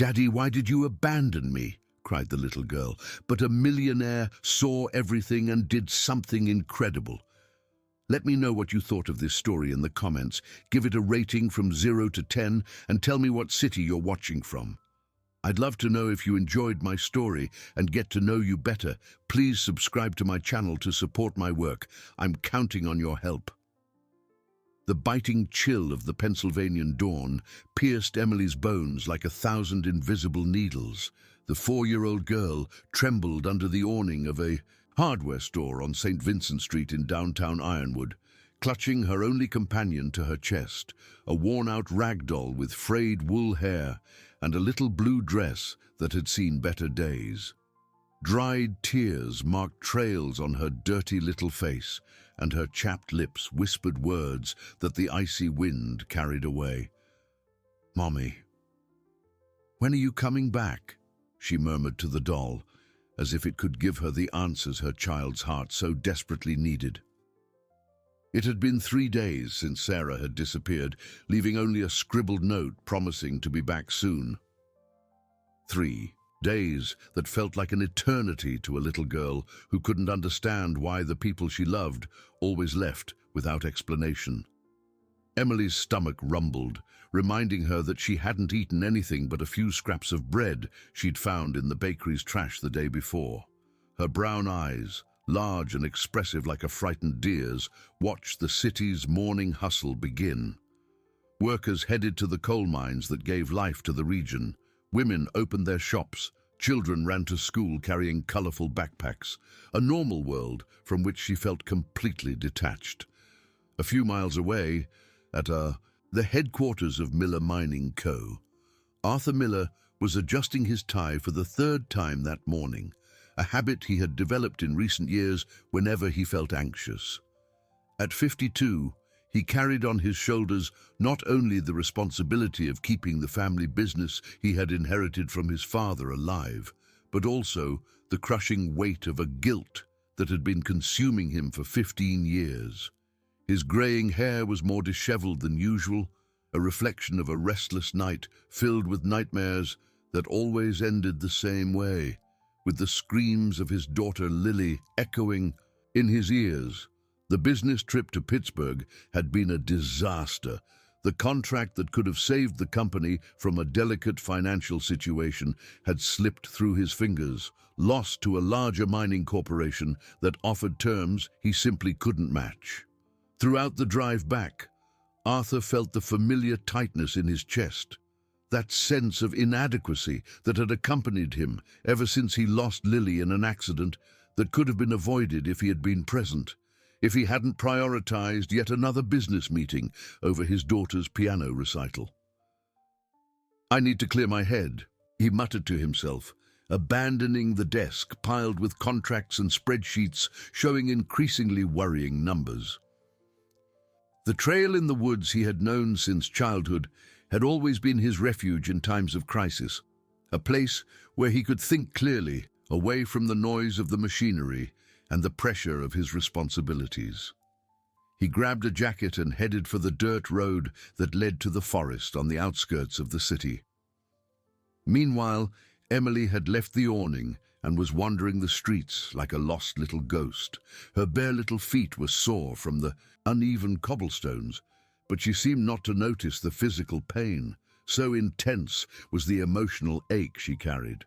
"Daddy, why did you abandon me?" cried the little girl. "But a millionaire saw everything and did something incredible." Let me know what you thought of this story in the comments. Give it a rating from 0 to 10 and tell me what city you're watching from. I'd love to know if you enjoyed my story and get to know you better. Please subscribe to my channel to support my work. I'm counting on your help. The biting chill of the Pennsylvanian dawn pierced Emily's bones like 1,000 invisible needles. The 4-year-old girl trembled under the awning of a hardware store on St. Vincent Street in downtown Ironwood, clutching her only companion to her chest, a worn-out rag doll with frayed wool hair and a little blue dress that had seen better days. Dried tears marked trails on her dirty little face, and her chapped lips whispered words that the icy wind carried away. "Mommy, when are you coming back?" she murmured to the doll, as if it could give her the answers her child's heart so desperately needed. It had been 3 days since Sarah had disappeared, leaving only a scribbled note promising to be back soon. 3 days that felt like an eternity to a little girl who couldn't understand why the people she loved always left without explanation. Emily's stomach rumbled, reminding her that she hadn't eaten anything but a few scraps of bread she'd found in the bakery's trash the day before. Her brown eyes, large and expressive like a frightened deer's, watched the city's morning hustle begin. Workers headed to the coal mines that gave life to the region. Women opened their shops. Children ran to school carrying colorful backpacks, a normal world from which she felt completely detached. A few miles away, at the headquarters of Miller Mining Co., Arthur Miller was adjusting his tie for the 3rd time that morning, a habit he had developed in recent years whenever he felt anxious. At 52, he carried on his shoulders not only the responsibility of keeping the family business he had inherited from his father alive, but also the crushing weight of a guilt that had been consuming him for 15 years. His graying hair was more disheveled than usual, a reflection of a restless night filled with nightmares that always ended the same way, with the screams of his daughter Lily echoing in his ears. The business trip to Pittsburgh had been a disaster. The contract that could have saved the company from a delicate financial situation had slipped through his fingers, lost to a larger mining corporation that offered terms he simply couldn't match. Throughout the drive back, Arthur felt the familiar tightness in his chest, that sense of inadequacy that had accompanied him ever since he lost Lily in an accident that could have been avoided if he had been present, if he hadn't prioritized yet another business meeting over his daughter's piano recital. "I need to clear my head," he muttered to himself, abandoning the desk piled with contracts and spreadsheets showing increasingly worrying numbers. The trail in the woods he had known since childhood had always been his refuge in times of crisis, a place where he could think clearly, away from the noise of the machinery and the pressure of his responsibilities. He grabbed a jacket and headed for the dirt road that led to the forest on the outskirts of the city. Meanwhile, Emily had left the awning and was wandering the streets like a lost little ghost. Her bare little feet were sore from the uneven cobblestones, but she seemed not to notice the physical pain. So intense was the emotional ache she carried.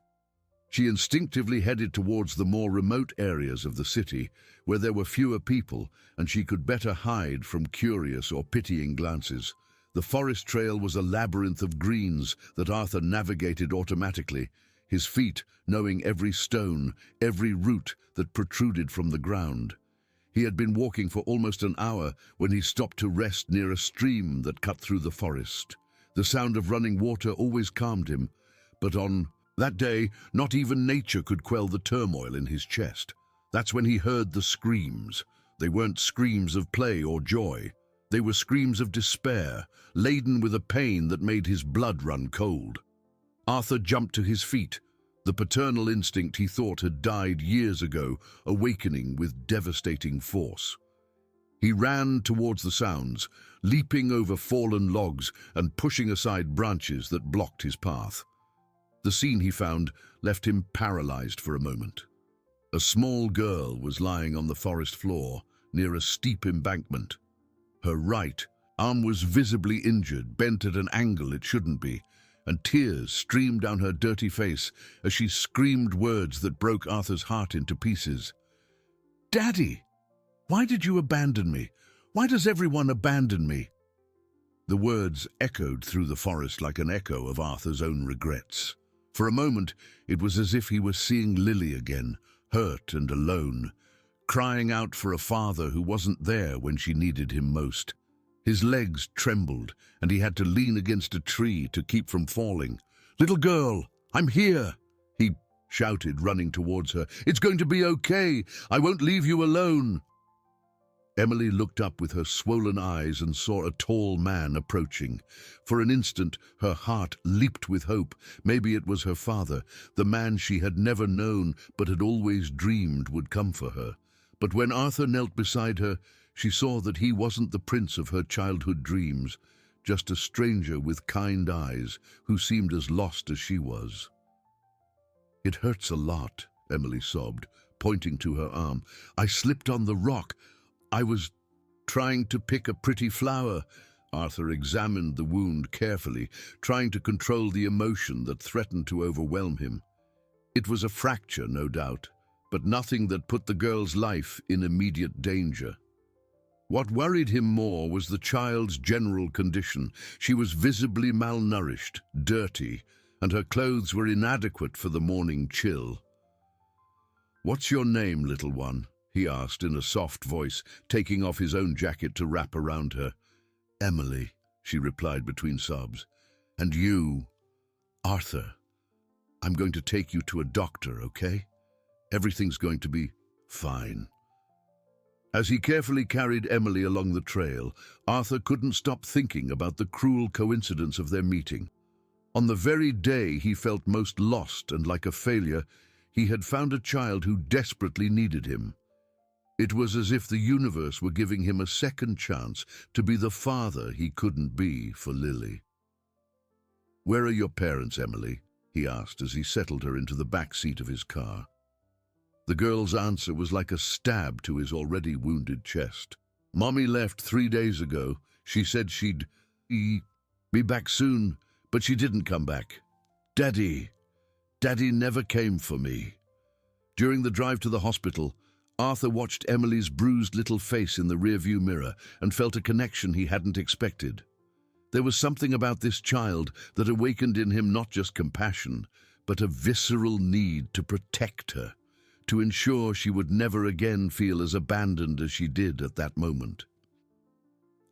She instinctively headed towards the more remote areas of the city, where there were fewer people and she could better hide from curious or pitying glances. The forest trail was a labyrinth of greens that Arthur navigated automatically, his feet knowing every stone, every root that protruded from the ground. He had been walking for almost an hour when he stopped to rest near a stream that cut through the forest. The sound of running water always calmed him, but on that day, not even nature could quell the turmoil in his chest. That's when he heard the screams. They weren't screams of play or joy. They were screams of despair, laden with a pain that made his blood run cold. Arthur jumped to his feet, the paternal instinct he thought had died years ago, awakening with devastating force. He ran towards the sounds, leaping over fallen logs and pushing aside branches that blocked his path. The scene he found left him paralyzed for a moment. A small girl was lying on the forest floor near a steep embankment. Her right arm was visibly injured, bent at an angle it shouldn't be, and tears streamed down her dirty face as she screamed words that broke Arthur's heart into pieces. "Daddy! Why did you abandon me? Why does everyone abandon me?" The words echoed through the forest like an echo of Arthur's own regrets. For a moment, it was as if he was seeing Lily again, hurt and alone, crying out for a father who wasn't there when she needed him most. His legs trembled, and he had to lean against a tree to keep from falling. "Little girl, I'm here!" he shouted, running towards her. "It's going to be okay. I won't leave you alone." Emily looked up with her swollen eyes and saw a tall man approaching. For an instant, her heart leaped with hope. Maybe it was her father, the man she had never known but had always dreamed would come for her. But when Arthur knelt beside her, she saw that he wasn't the prince of her childhood dreams, just a stranger with kind eyes who seemed as lost as she was. "It hurts a lot," Emily sobbed, pointing to her arm. "I slipped on the rock. I was trying to pick a pretty flower." Arthur examined the wound carefully, trying to control the emotion that threatened to overwhelm him. It was a fracture, no doubt, but nothing that put the girl's life in immediate danger. What worried him more was the child's general condition. She was visibly malnourished, dirty, and her clothes were inadequate for the morning chill. "What's your name, little one?" he asked in a soft voice, taking off his own jacket to wrap around her. "Emily," she replied between sobs. "And you?" "Arthur. I'm going to take you to a doctor, okay? Everything's going to be fine." As he carefully carried Emily along the trail, Arthur couldn't stop thinking about the cruel coincidence of their meeting. On the very day he felt most lost and like a failure, he had found a child who desperately needed him. It was as if the universe were giving him a second chance to be the father he couldn't be for Lily. "Where are your parents, Emily?" he asked as he settled her into the back seat of his car. The girl's answer was like a stab to his already wounded chest. "Mommy left 3 days ago. She said she'd be back soon, but she didn't come back. Daddy never came for me." During the drive to the hospital, Arthur watched Emily's bruised little face in the rearview mirror and felt a connection he hadn't expected. There was something about this child that awakened in him not just compassion, but a visceral need to protect her, to ensure she would never again feel as abandoned as she did at that moment.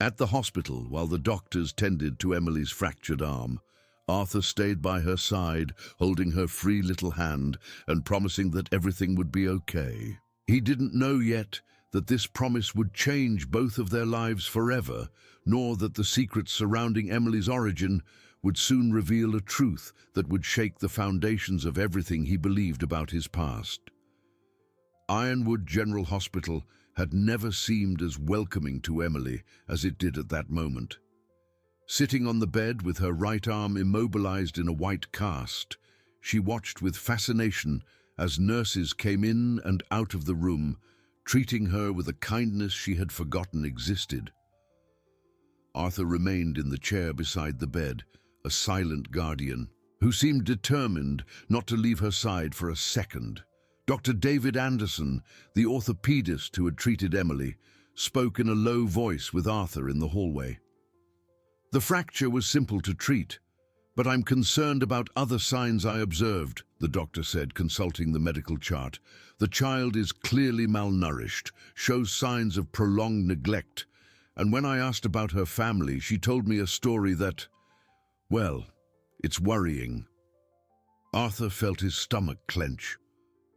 At the hospital, while the doctors tended to Emily's fractured arm, Arthur stayed by her side, holding her free little hand and promising that everything would be okay. He didn't know yet that this promise would change both of their lives forever, nor that the secrets surrounding Emily's origin would soon reveal a truth that would shake the foundations of everything he believed about his past. Ironwood General Hospital had never seemed as welcoming to Emily as it did at that moment. Sitting on the bed with her right arm immobilized in a white cast, she watched with fascination as nurses came in and out of the room, treating her with a kindness she had forgotten existed. Arthur remained in the chair beside the bed, a silent guardian, who seemed determined not to leave her side for a second. Dr. David Anderson, the orthopedist who had treated Emily, spoke in a low voice with Arthur in the hallway. "The fracture was simple to treat, but I'm concerned about other signs I observed," the doctor said, consulting the medical chart. "The child is clearly malnourished, shows signs of prolonged neglect, and when I asked about her family, she told me a story that, well, it's worrying." Arthur felt his stomach clench.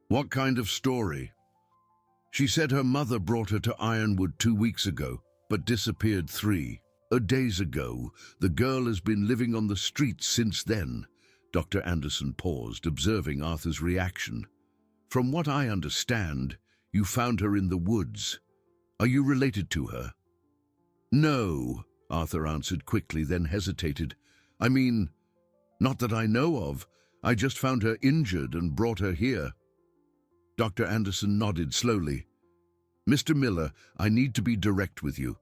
"What kind of story?" "She said her mother brought her to Ironwood 2 weeks ago, but disappeared 3 days ago. The girl has been living on the streets since then." Dr. Anderson paused, observing Arthur's reaction. "From what I understand, you found her in the woods. Are you related to her?" "No," Arthur answered quickly, then hesitated. "I mean, not that I know of. I just found her injured and brought her here. Dr. Anderson nodded slowly. Mr. Miller, I need to be direct with you.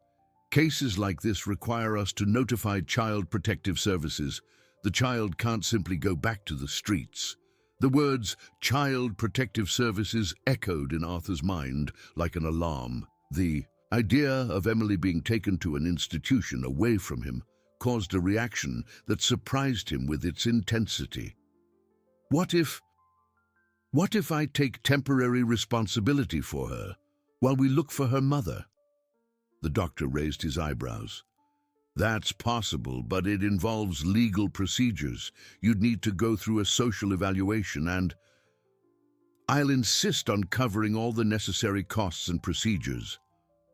Cases like this require us to notify Child Protective Services. The child can't simply go back to the streets. The words Child Protective Services echoed in Arthur's mind like an alarm. The idea of Emily being taken to an institution away from him caused a reaction that surprised him with its intensity. What if I take temporary responsibility for her while we look for her mother? The doctor raised his eyebrows. That's possible, but it involves legal procedures. You'd need to go through a social evaluation and I'll insist on covering all the necessary costs and procedures.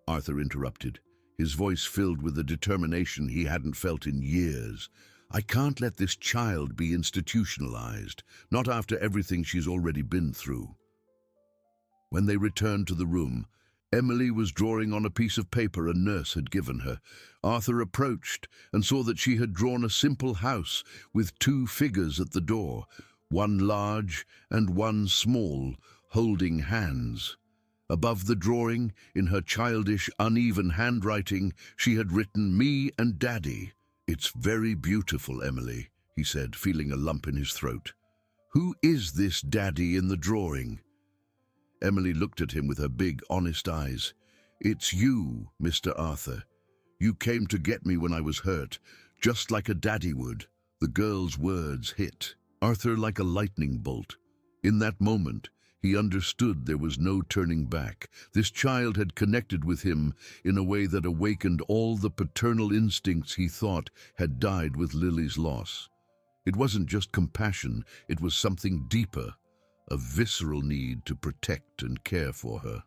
Arthur interrupted, his voice filled with a determination he hadn't felt in years. I can't let this child be institutionalized, not after everything she's already been through. When they returned to the room, Emily was drawing on a piece of paper a nurse had given her. Arthur approached and saw that she had drawn a simple house with two figures at the door, one large and one small, holding hands. Above the drawing, in her childish, uneven handwriting, she had written, "Me and Daddy." "It's very beautiful, Emily," he said, feeling a lump in his throat. "Who is this Daddy in the drawing?" Emily looked at him with her big, honest eyes. "It's you, Mr. Arthur. You came to get me when I was hurt, just like a daddy would." The girl's words hit Arthur like a lightning bolt. In that moment, he understood there was no turning back. This child had connected with him in a way that awakened all the paternal instincts he thought had died with Lily's loss. It wasn't just compassion, it was something deeper, a visceral need to protect and care for her.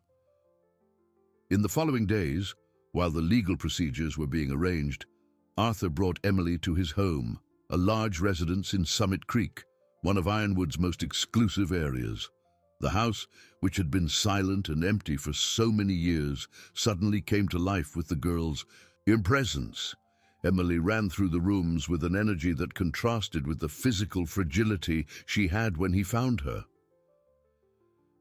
In the following days, while the legal procedures were being arranged, Arthur brought Emily to his home, a large residence in Summit Creek, one of Ironwood's most exclusive areas. The house, which had been silent and empty for so many years, suddenly came to life with the girl's presence. Emily ran through the rooms with an energy that contrasted with the physical fragility she had when he found her.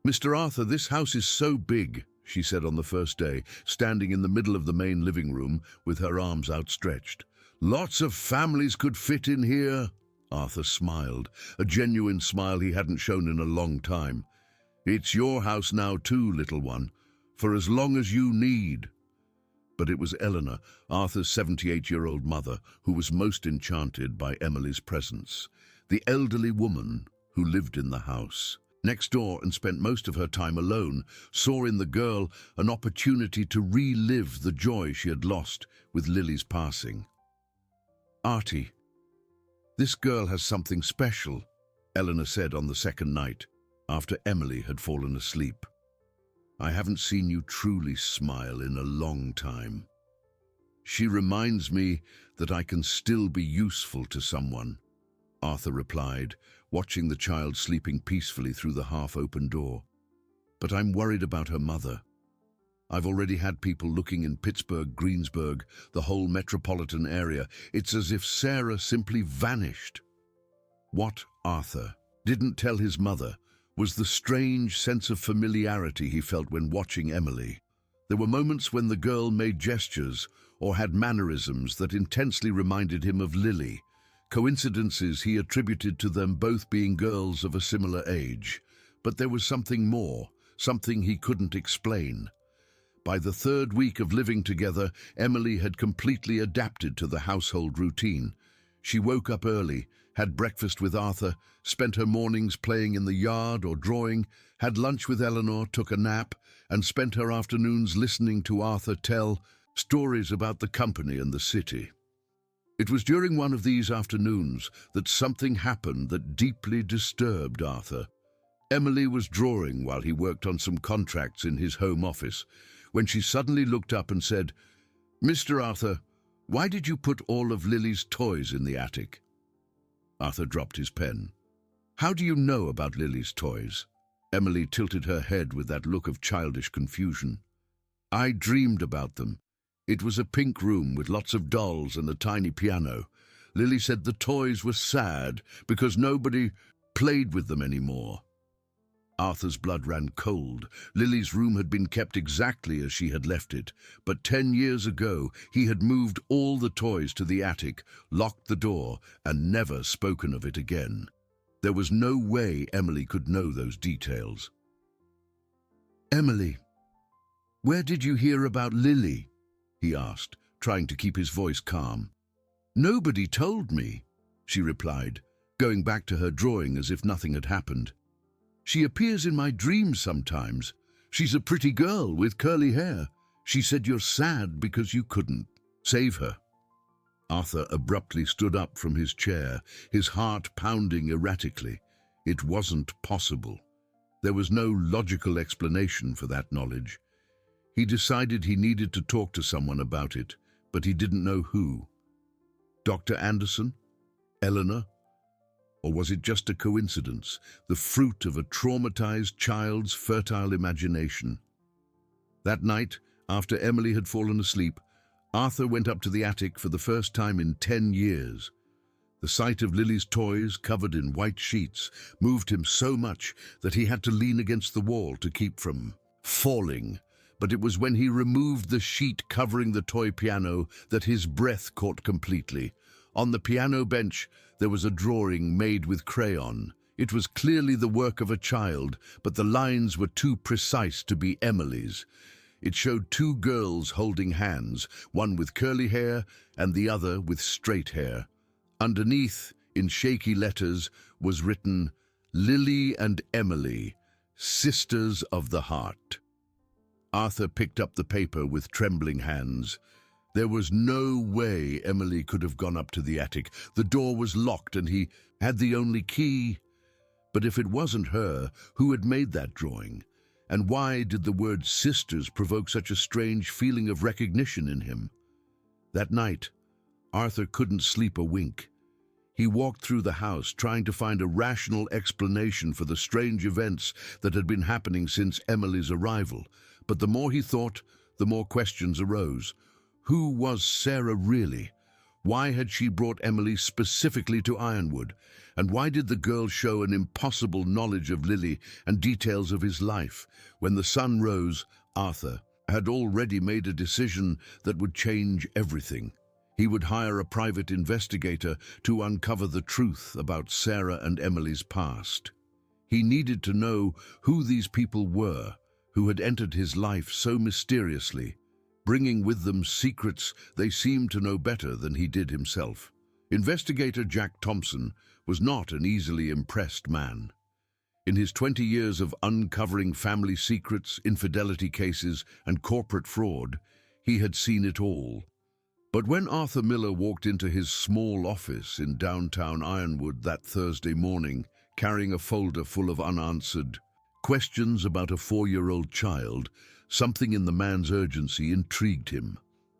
"Mr. Arthur, this house is so big," she said on the first day, standing in the middle of the main living room with her arms outstretched. "Lots of families could fit in here." Arthur smiled, a genuine smile he hadn't shown in a long time. "It's your house now too, little one, for as long as you need." But it was Eleanor, Arthur's 78-year-old mother, who was most enchanted by Emily's presence. The elderly woman who lived in the house next door and spent most of her time alone, saw in the girl an opportunity to relive the joy she had lost with Lily's passing. "Artie, this girl has something special," Eleanor said on the second night, after Emily had fallen asleep. "I haven't seen you truly smile in a long time. She reminds me that I can still be useful to someone," Arthur replied, watching the child sleeping peacefully through the half-open door. "But I'm worried about her mother. I've already had people looking in Pittsburgh, Greensburg, the whole metropolitan area. It's as if Sarah simply vanished." What Arthur didn't tell his mother was the strange sense of familiarity he felt when watching Emily. There were moments when the girl made gestures or had mannerisms that intensely reminded him of Lily, coincidences he attributed to them both being girls of a similar age. But there was something more, something he couldn't explain. By the third week of living together, Emily had completely adapted to the household routine. She woke up early, had breakfast with Arthur, spent her mornings playing in the yard or drawing, had lunch with Eleanor, took a nap, and spent her afternoons listening to Arthur tell stories about the company and the city. It was during one of these afternoons that something happened that deeply disturbed Arthur. Emily was drawing while he worked on some contracts in his home office, when she suddenly looked up and said, "Mr. Arthur, why did you put all of Lily's toys in the attic?" Arthur dropped his pen. "How do you know about Lily's toys?" Emily tilted her head with that look of childish confusion. "I dreamed about them. It was a pink room with lots of dolls and a tiny piano. Lily said the toys were sad because nobody..." played with them anymore. Arthur's blood ran cold. Lily's room had been kept exactly as she had left it, but 10 years ago he had moved all the toys to the attic, locked the door, and never spoken of it again. There was no way Emily could know those details. "Emily, where did you hear about Lily?" he asked, trying to keep his voice calm. "Nobody told me," she replied, going back to her drawing as if nothing had happened. "She appears in my dreams sometimes. She's a pretty girl with curly hair. She said you're sad because you couldn't save her." Arthur abruptly stood up from his chair, his heart pounding erratically. It wasn't possible. There was no logical explanation for that knowledge. He decided he needed to talk to someone about it, but he didn't know who. Dr. Anderson? Eleanor? Or was it just a coincidence, the fruit of a traumatized child's fertile imagination? That night, after Emily had fallen asleep, Arthur went up to the attic for the first time in 10 years. The sight of Lily's toys covered in white sheets moved him so much that he had to lean against the wall to keep from falling. But it was when he removed the sheet covering the toy piano that his breath caught completely. On the piano bench, there was a drawing made with crayon. It was clearly the work of a child, but the lines were too precise to be Emily's. It showed two girls holding hands, one with curly hair and the other with straight hair. Underneath, in shaky letters, was written, "Lily and Emily, Sisters of the Heart." Arthur picked up the paper with trembling hands. There was no way Emily could have gone up to the attic. The door was locked and he had the only key. But if it wasn't her, who had made that drawing? And why did the word sisters provoke such a strange feeling of recognition in him? That night, Arthur couldn't sleep a wink. He walked through the house trying to find a rational explanation for the strange events that had been happening since Emily's arrival. But the more he thought, the more questions arose. Who was Sarah really? Why had she brought Emily specifically to Ironwood? And why did the girl show an impossible knowledge of Lily and details of his life? When the sun rose, Arthur had already made a decision that would change everything. He would hire a private investigator to uncover the truth about Sarah and Emily's past. He needed to know who these people were, who had entered his life so mysteriously, bringing with them secrets they seemed to know better than he did himself. Investigator Jack Thompson was not an easily impressed man. In his 20 years of uncovering family secrets, infidelity cases, and corporate fraud, he had seen it all. But when Arthur Miller walked into his small office in downtown Ironwood that Thursday morning, carrying a folder full of unanswered questions about a 4-year-old child, something in the man's urgency intrigued him.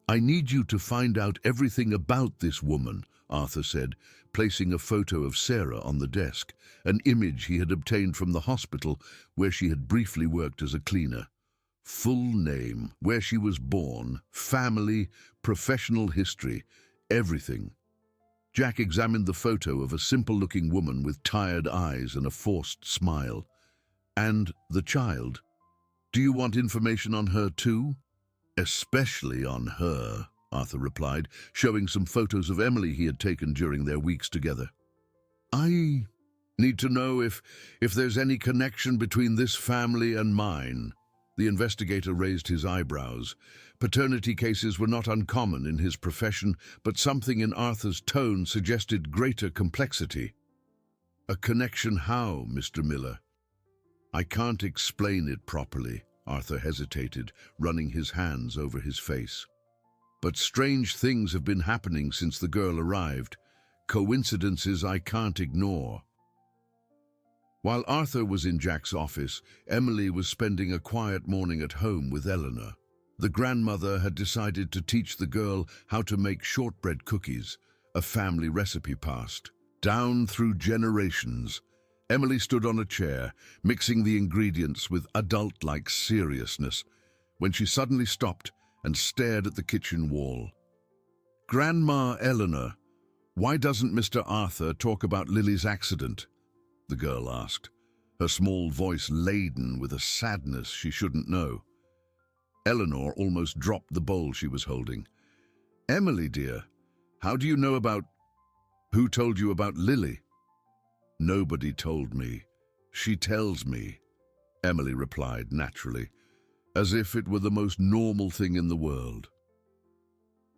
"I need you to find out everything about this woman," Arthur said, placing a photo of Sarah on the desk, an image he had obtained from the hospital where she had briefly worked as a cleaner. Full name, where she was born, family, professional history, everything. Jack examined the photo of a simple-looking woman with tired eyes and a forced smile. "And the child? Do you want information on her too?" "Especially on her," Arthur replied, showing some photos of Emily he had taken during their weeks together. "I need to know if there's any connection between this family and mine." The investigator raised his eyebrows. Paternity cases were not uncommon in his profession, but something in Arthur's tone suggested greater complexity. "A connection how, Mr. Miller?" "I can't explain it properly," Arthur hesitated, running his hands over his face. "But strange things have been happening since the girl arrived. Coincidences I can't ignore." While Arthur was in Jack's office, Emily was spending a quiet morning at home with Eleanor. The grandmother had decided to teach the girl how to make shortbread cookies, a family recipe passed down through generations. Emily stood on a chair, mixing the ingredients with adult-like seriousness, when she suddenly stopped and stared at the kitchen wall. "Grandma Eleanor, why doesn't Mr. Arthur talk about Lily's accident?" the girl asked, her small voice laden with a sadness she shouldn't know. Eleanor almost dropped the bowl she was holding. "Emily, dear, how do you know about... Who told you about Lily?" "Nobody told me. She tells me," Emily replied naturally, as if it were the most normal thing in the world.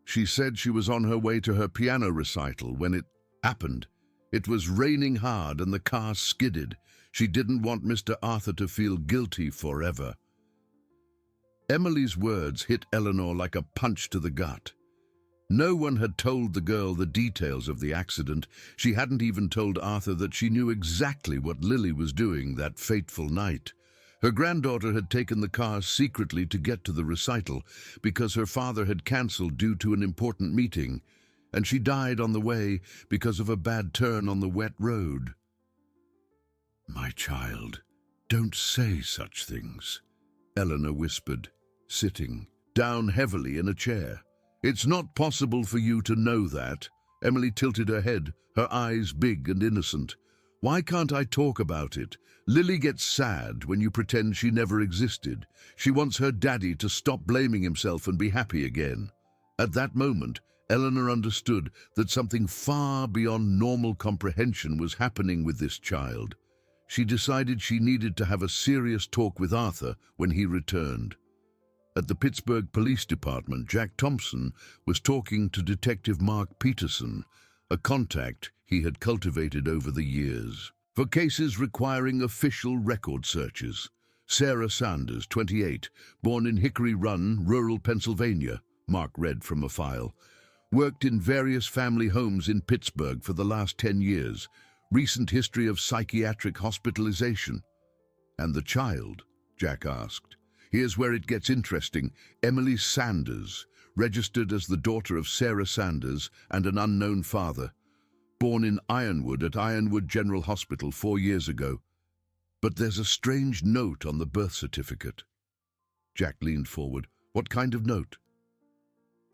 "She said she was on her way to her piano recital when it happened. It was raining hard and the car skidded. She didn't want Mr. Arthur to feel guilty forever." Emily's words hit Eleanor like a punch to the gut. No one had told the girl the details of the accident. She hadn't even told Arthur that she knew exactly what Lily was doing that fateful night. Her granddaughter had taken the car secretly to get to the recital because her father had cancelled due to an important meeting, and she died on the way because of a bad turn on the wet road. "My child, don't say such things," Eleanor whispered, sitting down heavily in a chair. "It's not possible for you to know that." Emily tilted her head, her eyes big and innocent. "Why can't I talk about it? Lily gets sad when you pretend she never existed. She wants her daddy to stop blaming himself and be happy again." At that moment, Eleanor understood that something far beyond normal comprehension was happening with this child. She decided she needed to have a serious talk with Arthur when he returned. At the Pittsburgh Police Department, Jack Thompson was talking to Detective Mark Peterson, a contact he had cultivated over the years, for cases requiring official record searches. Sarah Sanders, 28, born in Hickory Run, rural Pennsylvania, Mark read from a file, worked in various family homes in Pittsburgh for the last 10 years, recent history of psychiatric hospitalization. "And the child?" Jack asked. "Here's where it gets interesting. Emily Sanders, registered as the daughter of Sarah Sanders and an unknown father, born in Ironwood at Ironwood General Hospital 4 years ago. But there's a strange note on the birth certificate." Jack leaned forward. "What kind of note?"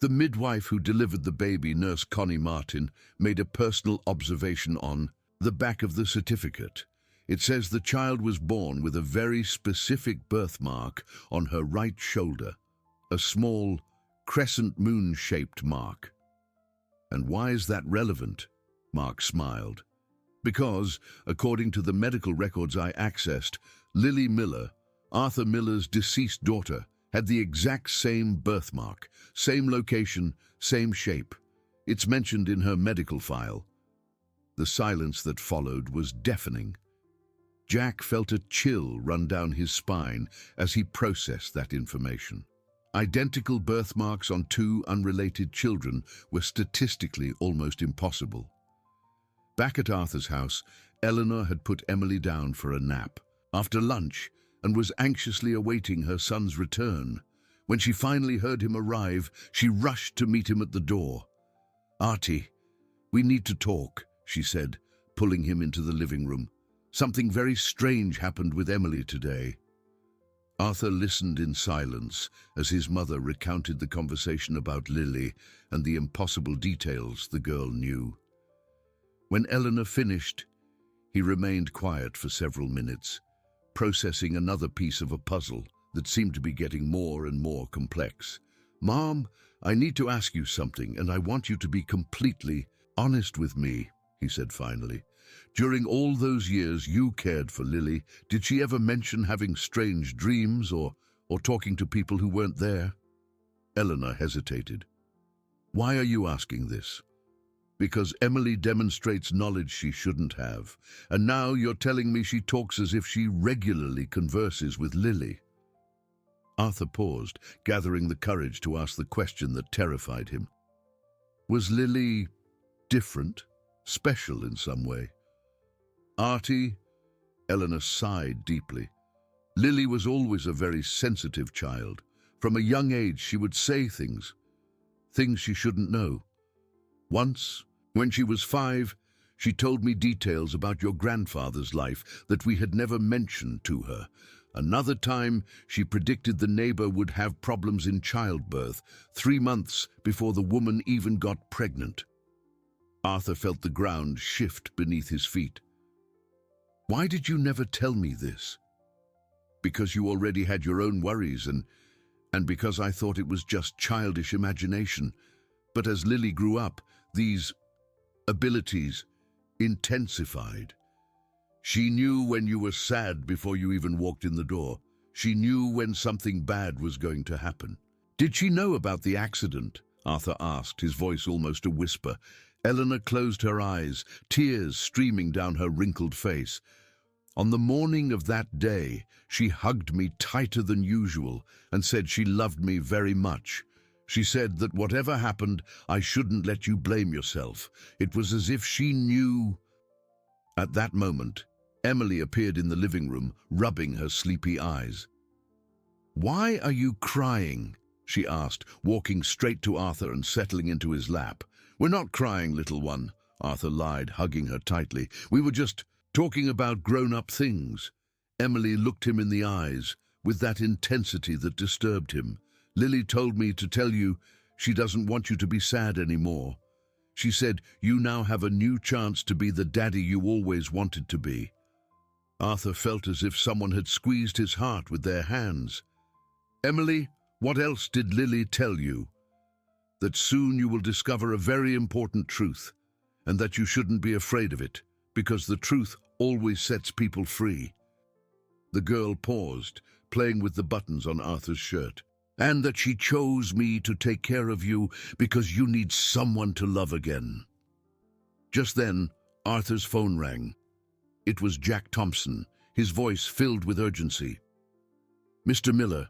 "The midwife who delivered the baby, Nurse Connie Martin, made a personal observation on the back of the certificate. It says the child was born with a very specific birthmark on her right shoulder, a small crescent moon-shaped mark." "And why is that relevant?" Mark smiled. "Because, according to the medical records I accessed, Lily Miller, Arthur Miller's deceased daughter, had the exact same birthmark, same location, same shape. It's mentioned in her medical file." The silence that followed was deafening. Jack felt a chill run down his spine as he processed that information. Identical birthmarks on 2 unrelated children were statistically almost impossible. Back at Arthur's house, Eleanor had put Emily down for a nap after lunch and was anxiously awaiting her son's return. When she finally heard him arrive, she rushed to meet him at the door. "Artie, we need to talk," she said, pulling him into the living room. "Something very strange happened with Emily today." Arthur listened in silence as his mother recounted the conversation about Lily and the impossible details the girl knew. When Eleanor finished, he remained quiet for several minutes, processing another piece of a puzzle that seemed to be getting more and more complex. "Mom, I need to ask you something, and I want you to be completely honest with me," he said finally. "During all those years you cared for Lily, did she ever mention having strange dreams or talking to people who weren't there?" Eleanor hesitated. "Why are you asking this?" "Because Emily demonstrates knowledge she shouldn't have, and now you're telling me she talks as if she regularly converses with Lily." Arthur paused, gathering the courage to ask the question that terrified him. "Was Lily different, special in some way?" "Artie," Eleanor sighed deeply. "Lily was always a very sensitive child. From a young age she would say things she shouldn't know. Once, when she was 5, she told me details about your grandfather's life that we had never mentioned to her. Another time, she predicted the neighbor would have problems in childbirth 3 months before the woman even got pregnant." Arthur felt the ground shift beneath his feet. Why did you never tell me this? Because you already had your own worries and because I thought it was just childish imagination. But as Lily grew up, these abilities intensified. She knew when you were sad before you even walked in the door. She knew when something bad was going to happen. Did she know about the accident? Arthur asked, his voice almost a whisper. Eleanor closed her eyes, tears streaming down her wrinkled face. On the morning of that day, she hugged me tighter than usual and said she loved me very much. She said that whatever happened, I shouldn't let you blame yourself. It was as if she knew. At that moment, Emily appeared in the living room, rubbing her sleepy eyes. "Why are you crying?" she asked, walking straight to Arthur and settling into his lap. "We're not crying, little one," Arthur lied, hugging her tightly. "We were just talking about grown-up things." Emily looked him in the eyes with that intensity that disturbed him. "Lily told me to tell you she doesn't want you to be sad anymore. She said you now have a new chance to be the daddy you always wanted to be." Arthur felt as if someone had squeezed his heart with their hands. "Emily, what else did Lily tell you?" "That soon you will discover a very important truth, and that you shouldn't be afraid of it, because the truth always sets people free." The girl paused, playing with the buttons on Arthur's shirt. "And that she chose me to take care of you because you need someone to love again." Just then, Arthur's phone rang. It was Jack Thompson, his voice filled with urgency. "Mr. Miller,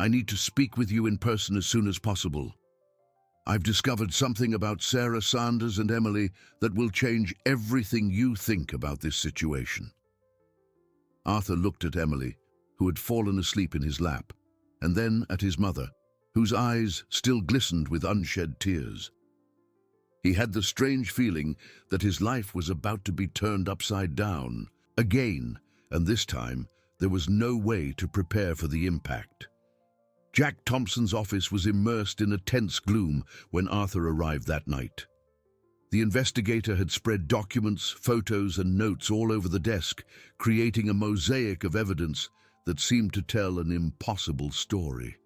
I need to speak with you in person as soon as possible. I've discovered something about Sarah Sanders and Emily that will change everything you think about this situation." Arthur looked at Emily, who had fallen asleep in his lap, and then at his mother, whose eyes still glistened with unshed tears. He had the strange feeling that his life was about to be turned upside down again, and this time there was no way to prepare for the impact. Jack Thompson's office was immersed in a tense gloom when Arthur arrived that night. The investigator had spread documents, photos, and notes all over the desk, creating a mosaic of evidence that seemed to tell an impossible story.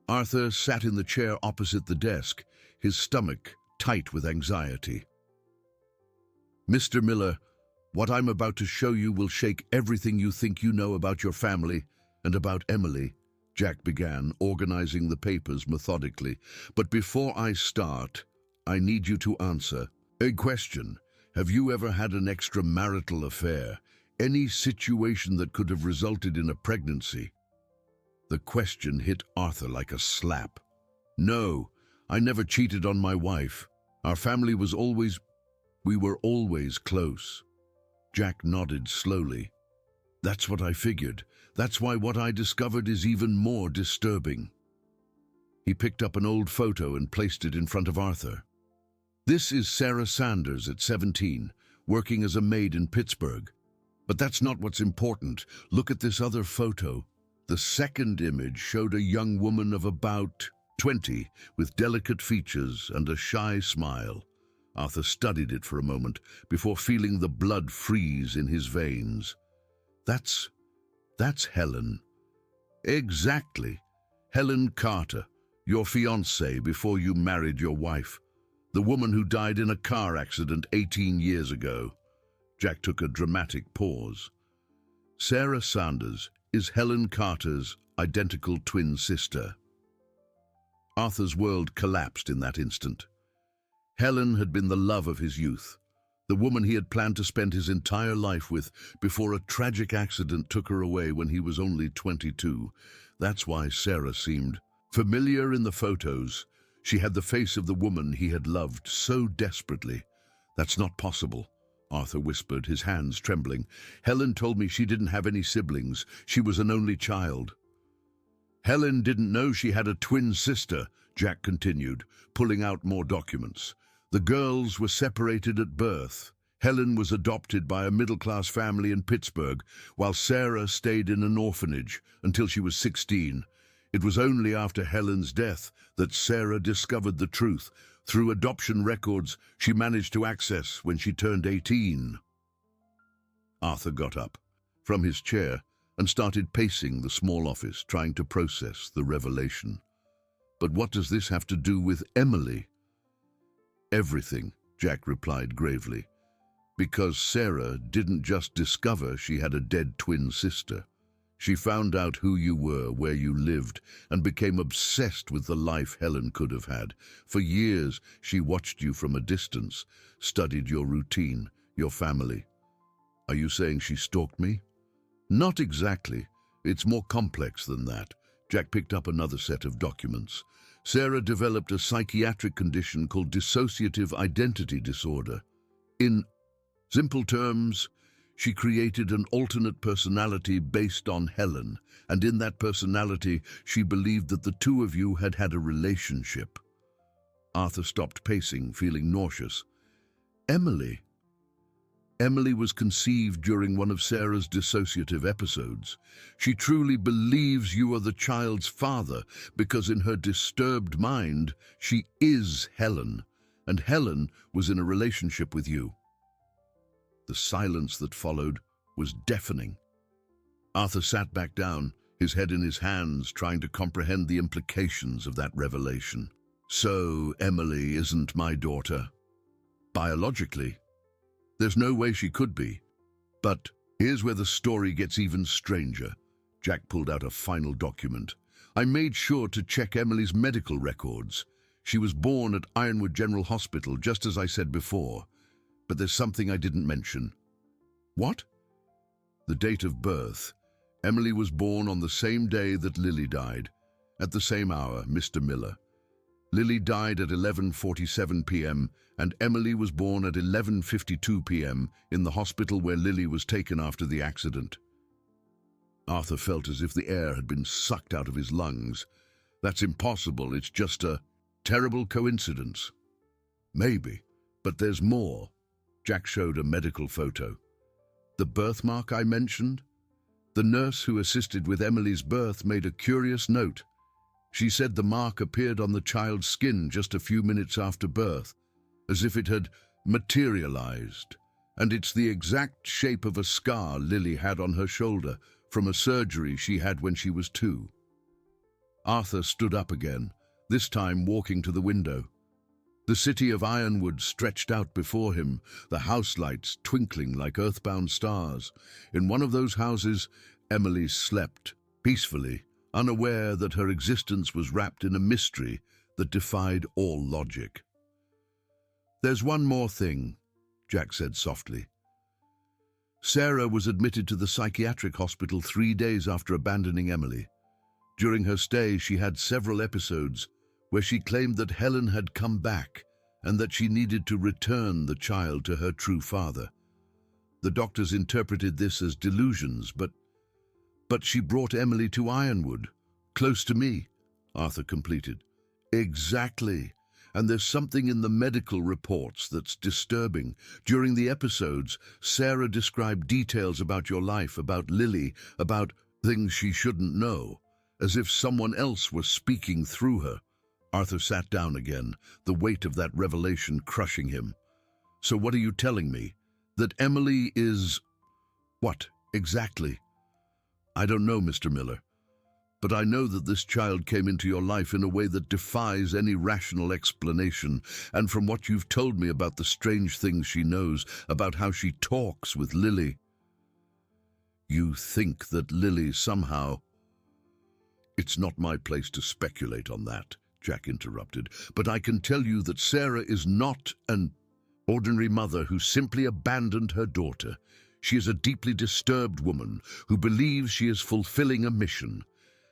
Arthur sat in the chair opposite the desk, his stomach tight with anxiety. "Mr. Miller, what I'm about to show you will shake everything you think you know about your family and about Emily," Jack began, organizing the papers methodically. "But before I start, I need you to answer a question. Have you ever had an extramarital affair? Any situation that could have resulted in a pregnancy?" The question hit Arthur like a slap. "No, I never cheated on my wife. Our family was we were always close." Jack nodded slowly. "That's what I figured. That's why what I discovered is even more disturbing." He picked up an old photo and placed it in front of Arthur. "This is Sarah Sanders at 17, working as a maid in Pittsburgh. But that's not what's important. Look at this other photo." The second image showed a young woman of about 20, with delicate features and a shy smile. Arthur studied it for a moment before feeling the blood freeze in his veins. That's Helen." "Exactly. Helen Carter, your fiancée before you married your wife. The woman who died in a car accident 18 years ago." Jack took a dramatic pause. "Sarah Sanders is Helen Carter's identical twin sister." Arthur's world collapsed in that instant. Helen had been the love of his youth, the woman he had planned to spend his entire life with before a tragic accident took her away when he was only 22. That's why Sarah seemed familiar in the photos. She had the face of the woman he had loved so desperately. "That's not possible," Arthur whispered, his hands trembling. "Helen told me she didn't have any siblings. She was an only child." "Helen didn't know she had a twin sister," Jack continued, pulling out more documents. "The girls were separated at birth. Helen was adopted by a middle-class family in Pittsburgh, while Sarah stayed in an orphanage until she was 16. It was only after Helen's death that Sarah discovered the truth, through adoption records she managed to access when she turned 18. Arthur got up from his chair and started pacing the small office, trying to process the revelation. But what does this have to do with Emily? Everything, Jack replied gravely. Because Sarah didn't just discover she had a dead twin sister. She found out who you were, where you lived, and became obsessed with the life Helen could have had. For years, she watched you from a distance, studied your routine, your family. Are you saying she stalked me? Not exactly. It's more complex than that. Jack picked up another set of documents. Sarah developed a psychiatric condition called dissociative identity disorder. In simple terms, she created an alternate personality based on Helen, and in that personality, she believed that the two of you had had a relationship. Arthur stopped pacing, feeling nauseous. Emily was conceived during one of Sarah's dissociative episodes. She truly believes you are the child's father because in her disturbed mind, she is Helen, and Helen was in a relationship with you. The silence that followed was deafening. Arthur sat back down, his head in his hands, trying to comprehend the implications of that revelation. So, Emily isn't my daughter. Biologically, there's no way she could be. But here's where the story gets even stranger. Jack pulled out a final document. I made sure to check Emily's medical records. She was born at Ironwood General Hospital, just as I said before. But there's something I didn't mention. What? The date of birth. Emily was born on the same day that Lily died. At the same hour, Mr. Miller. Lily died at 11:47 p.m. and Emily was born at 11:52 p.m. in the hospital where Lily was taken after the accident. Arthur felt as if the air had been sucked out of his lungs. That's impossible. It's just a terrible coincidence. Maybe, but there's more. Jack showed a medical photo. The birthmark I mentioned? The nurse who assisted with Emily's birth made a curious note. She said the mark appeared on the child's skin just a few minutes after birth, as if it had materialized, and it's the exact shape of a scar Lily had on her shoulder from a surgery she had when she was 2. Arthur stood up again, this time walking to the window. The city of Ironwood stretched out before him, the house lights twinkling like earthbound stars. In one of those houses, Emily slept, peacefully, unaware that her existence was wrapped in a mystery that defied all logic. There's one more thing, Jack said softly. Sarah was admitted to the psychiatric hospital 3 days after abandoning Emily. During her stay, she had several episodes where she claimed that Helen had come back and that she needed to return the child to her true father. The doctors interpreted this as delusions, but she brought Emily to Ironwood, close to me, Arthur completed. Exactly. And there's something in the medical reports that's disturbing. During the episodes, Sarah described details about your life, about Lily, about things she shouldn't know, as if someone else was speaking through her. Arthur sat down again, the weight of that revelation crushing him. So what are you telling me? That Emily is... What, exactly? I don't know, Mr. Miller, but I know that this child came into your life in a way that defies any rational explanation, and from what you've told me about the strange things she knows, about how she talks with Lily. You think that Lily somehow... It's not my place to speculate on that, Jack interrupted, but I can tell you that Sarah is not an ordinary mother who simply abandoned her daughter. She is a deeply disturbed woman who believes she is fulfilling a mission,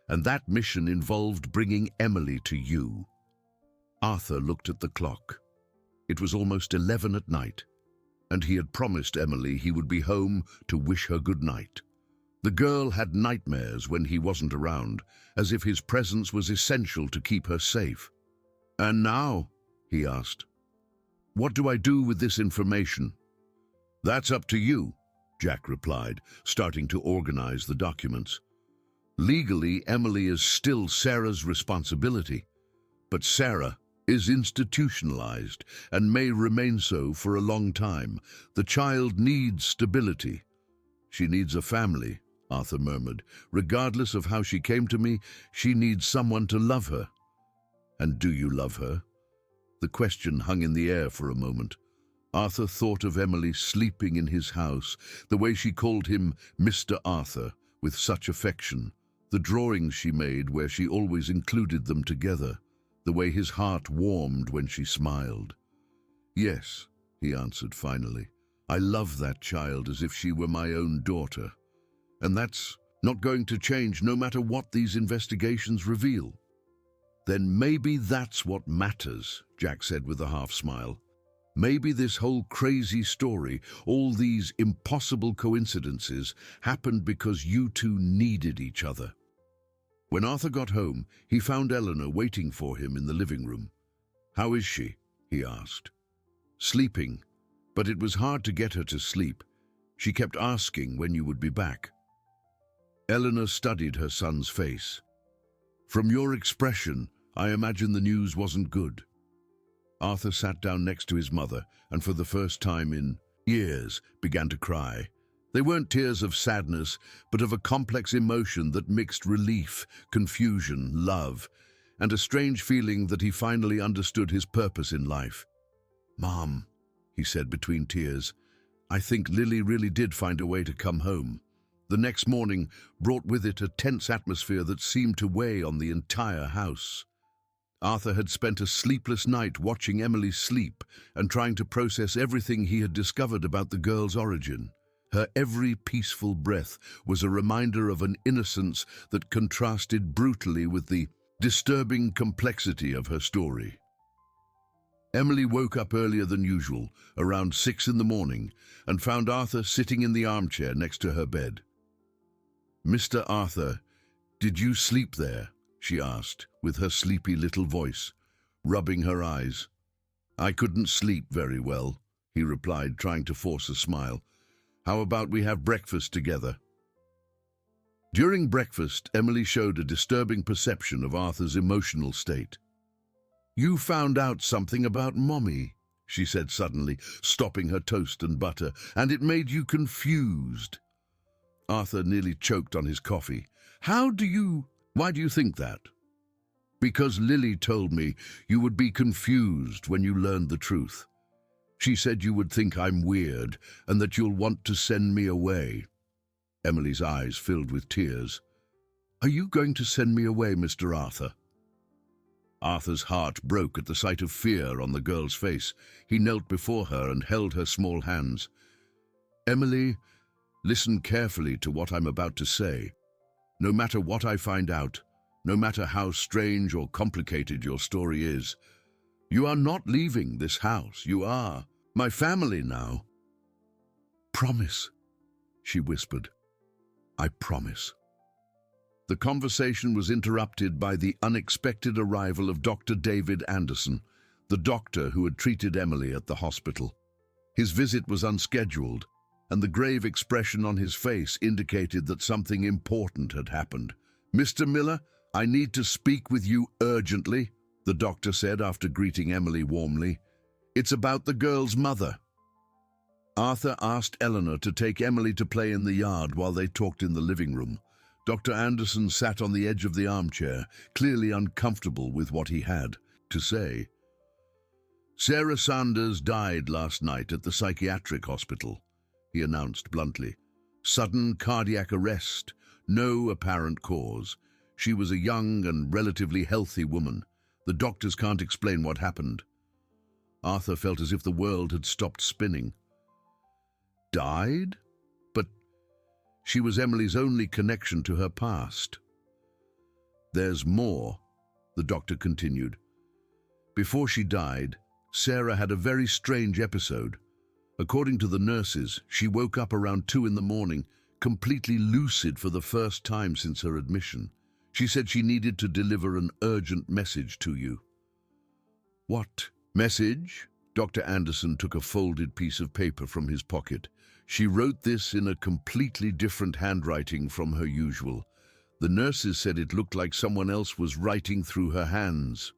and that mission involved bringing Emily to you. Arthur looked at the clock. It was almost 11 at night, and he had promised Emily he would be home to wish her good night. The girl had nightmares when he wasn't around, as if his presence was essential to keep her safe. And now, he asked, what do I do with this information? That's up to you, Jack replied, starting to organize the documents. Legally, Emily is still Sarah's responsibility, but Sarah is institutionalized and may remain so for a long time. The child needs stability. She needs a family, Arthur murmured. Regardless of how she came to me, she needs someone to love her. And do you love her? The question hung in the air for a moment. Arthur thought of Emily sleeping in his house, the way she called him Mr. Arthur with such affection, the drawings she made where she always included them together, the way his heart warmed when she smiled. Yes, he answered finally. I love that child as if she were my own daughter. And that's not going to change no matter what these investigations reveal. Then maybe that's what matters, Jack said with a half smile. Maybe this whole crazy story, all these impossible coincidences, happened because you two needed each other. When Arthur got home, he found Eleanor waiting for him in the living room. How is she? He asked. Sleeping, but it was hard to get her to sleep. She kept asking when you would be back. Eleanor studied her son's face. From your expression, I imagine the news wasn't good. Arthur sat down next to his mother and for the first time in years began to cry. They weren't tears of sadness, but of a complex emotion that mixed relief, confusion, love, and a strange feeling that he finally understood his purpose in life. Mom, he said between tears, I think Lily really did find a way to come home. The next morning brought with it a tense atmosphere that seemed to weigh on the entire house. Arthur had spent a sleepless night watching Emily sleep and trying to process everything he had discovered about the girl's origin. Her every peaceful breath was a reminder of an innocence that contrasted brutally with the disturbing complexity of her story. Emily woke up earlier than usual, around 6 in the morning, and found Arthur sitting in the armchair next to her bed. Mr. Arthur, did you sleep there? She asked, with her sleepy little voice, rubbing her eyes. I couldn't sleep very well, he replied, trying to force a smile. How about we have breakfast together? During breakfast, Emily showed a disturbing perception of Arthur's emotional state. You found out something about Mommy, she said suddenly, stopping her toast and butter, and it made you confused. Arthur nearly choked on his coffee. Why do you think that? Because Lily told me you would be confused when you learned the truth. She said you would think I'm weird and that you'll want to send me away. Emily's eyes filled with tears. Are you going to send me away, Mr. Arthur? Arthur's heart broke at the sight of fear on the girl's face. He knelt before her and held her small hands. Emily, listen carefully to what I'm about to say. No matter what I find out, no matter how strange or complicated your story is, you are not leaving this house. You are my family now. Promise, she whispered. I promise. The conversation was interrupted by the unexpected arrival of Dr. David Anderson, the doctor who had treated Emily at the hospital. His visit was unscheduled, and the grave expression on his face indicated that something important had happened. Mr. Miller, I need to speak with you urgently, the doctor said after greeting Emily warmly. It's about the girl's mother. Arthur asked Eleanor to take Emily to play in the yard while they talked in the living room. Dr. Anderson sat on the edge of the armchair, clearly uncomfortable with what he had to say. Sarah Sanders died last night at the psychiatric hospital, he announced bluntly. Sudden cardiac arrest, no apparent cause. She was a young and relatively healthy woman. The doctors can't explain what happened. Arthur felt as if the world had stopped spinning. Died? But she was Emily's only connection to her past. There's more, the doctor continued. Before she died, Sarah had a very strange episode. According to the nurses, she woke up around 2 in the morning, completely lucid for the first time since her admission. She said she needed to deliver an urgent message to you. What message? Dr. Anderson took a folded piece of paper from his pocket. She wrote this in a completely different handwriting from her usual. The nurses said it looked like someone else was writing through her hands.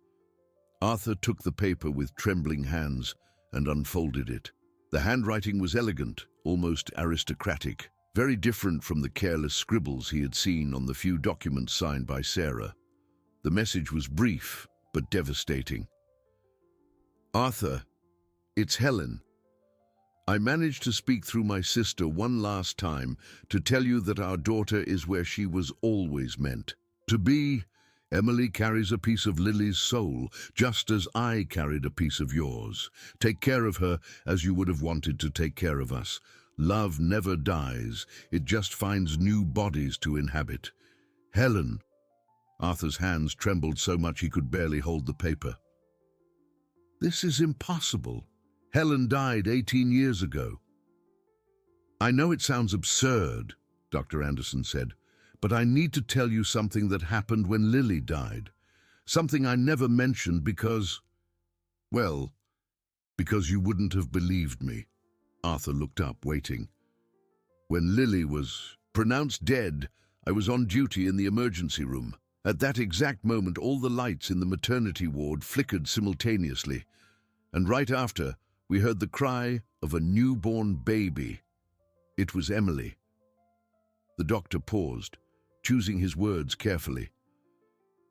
Arthur took the paper with trembling hands and unfolded it. The handwriting was elegant, almost aristocratic. very different from the careless scribbles he had seen on the few documents signed by Sarah. The message was brief, but devastating. "Arthur, it's Helen. I managed to speak through my sister one last time to tell you that our daughter is where she was always meant to be. Emily carries a piece of Lily's soul, just as I carried a piece of yours. Take care of her as you would have wanted to take care of us. Love never dies, it just finds new bodies to inhabit. Helen." Arthur's hands trembled so much he could barely hold the paper. "This is impossible. Helen died 18 years ago." "I know it sounds absurd," Dr. Anderson said, "but I need to tell you something that happened when Lily died. Something I never mentioned because you wouldn't have believed me." Arthur looked up, waiting. "When Lily was pronounced dead, I was on duty in the emergency room. At that exact moment, all the lights in the maternity ward flickered simultaneously, and right after, we heard the cry of a newborn baby. It was Emily." The doctor paused, choosing his words carefully.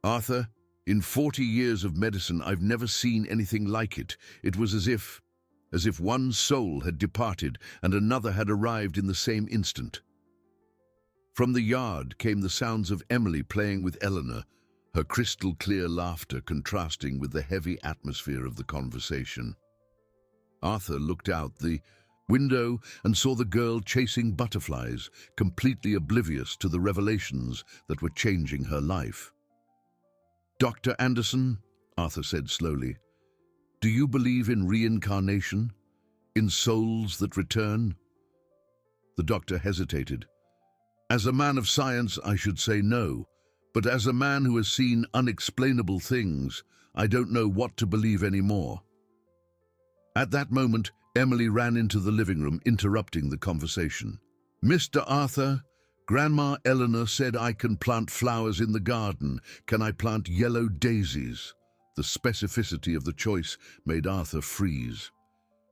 "Arthur, in 40 years of medicine, I've never seen anything like it. It was as if one soul had departed and another had arrived in the same instant." From the yard came the sounds of Emily playing with Eleanor, her crystal-clear laughter contrasting with the heavy atmosphere of the conversation. Arthur looked out the window and saw the girl chasing butterflies, completely oblivious to the revelations that were changing her life. "Dr. Anderson," Arthur said slowly, "do you believe in reincarnation? In souls that return?" The doctor hesitated. "As a man of science, I should say no, but as a man who has seen unexplainable things, I don't know what to believe anymore." At that moment, Emily ran into the living room, interrupting the conversation. "Mr. Arthur, Grandma Eleanor said I can plant flowers in the garden. Can I plant yellow daisies?" The specificity of the choice made Arthur freeze.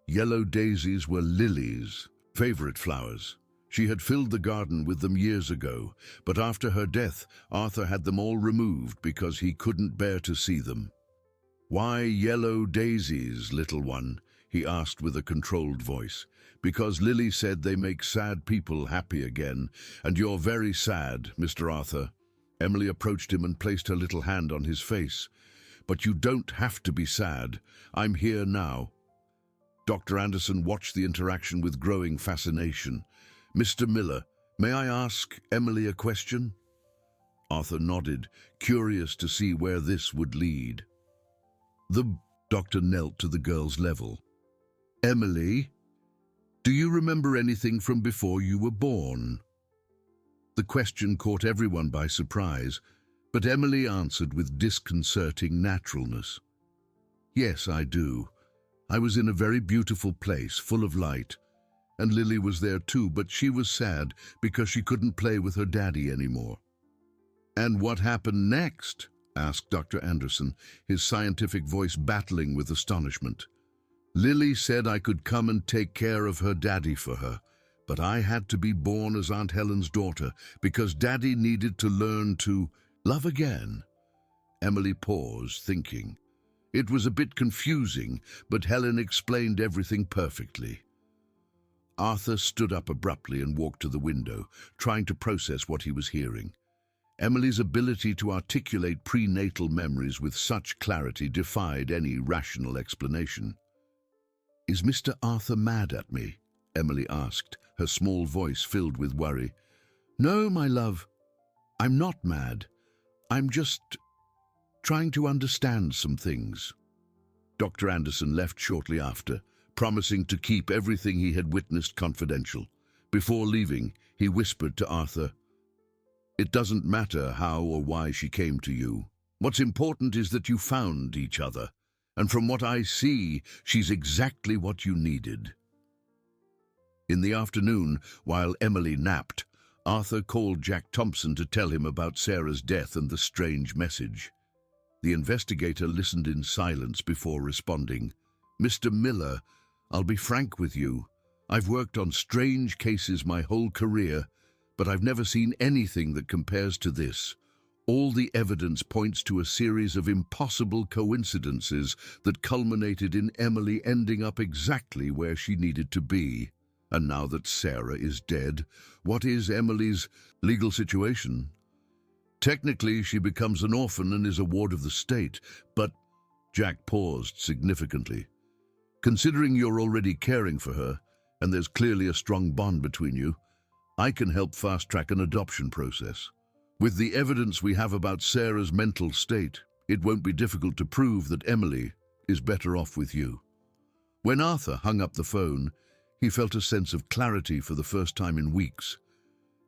Yellow daisies were Lily's favorite flowers. She had filled the garden with them years ago, but after her death, Arthur had them all removed because he couldn't bear to see them. "Why yellow daisies, little one?" he asked with a controlled voice. "Because Lily said they make sad people happy again, and you're very sad, Mr. Arthur." Emily approached him and placed her little hand on his face. "But you don't have to be sad. I'm here now." Dr. Anderson watched the interaction with growing fascination. "Mr. Miller, may I ask Emily a question?" Arthur nodded, curious to see where this would lead. The doctor knelt to the girl's level. "Emily, do you remember anything from before you were born?" The question caught everyone by surprise, but Emily answered with disconcerting naturalness. "Yes, I do. I was in a very beautiful place, full of light. And Lily was there too, but she was sad because she couldn't play with her daddy anymore." "And what happened next?" asked Dr. Anderson, his scientific voice battling with astonishment. "Lily said I could come and take care of her daddy for her, but I had to be born as Aunt Helen's daughter because Daddy needed to learn to love again." Emily paused, thinking. It was a bit confusing, but Helen explained everything perfectly. Arthur stood up abruptly and walked to the window, trying to process what he was hearing. Emily's ability to articulate prenatal memories with such clarity defied any rational explanation. "Is Mr. Arthur mad at me?" Emily asked, her small voice filled with worry. "No, my love, I'm not mad. I'm just trying to understand some things." Dr. Anderson left shortly after, promising to keep everything he had witnessed confidential. Before leaving, he whispered to Arthur, "It doesn't matter how or why she came to you. What's important is that you found each other, and from what I see, she's exactly what you needed." In the afternoon, while Emily napped, Arthur called Jack Thompson to tell him about Sarah's death and the strange message. The investigator listened in silence before responding. "Mr. Miller, I'll be frank with you. I've worked on strange cases my whole career, but I've never seen anything that compares to this. All the evidence points to a series of impossible coincidences that culminated in Emily ending up exactly where she needed to be. And now that Sarah is dead, what is Emily's legal situation? Technically, she becomes an orphan and is a ward of the state, but Jack paused significantly. Considering you're already caring for her, and there's clearly a strong bond between you, I can help fast-track an adoption process. With the evidence we have about Sarah's mental state, it won't be difficult to prove that Emily is better off with you. When Arthur hung up the phone, he felt a sense of clarity for the first time in weeks.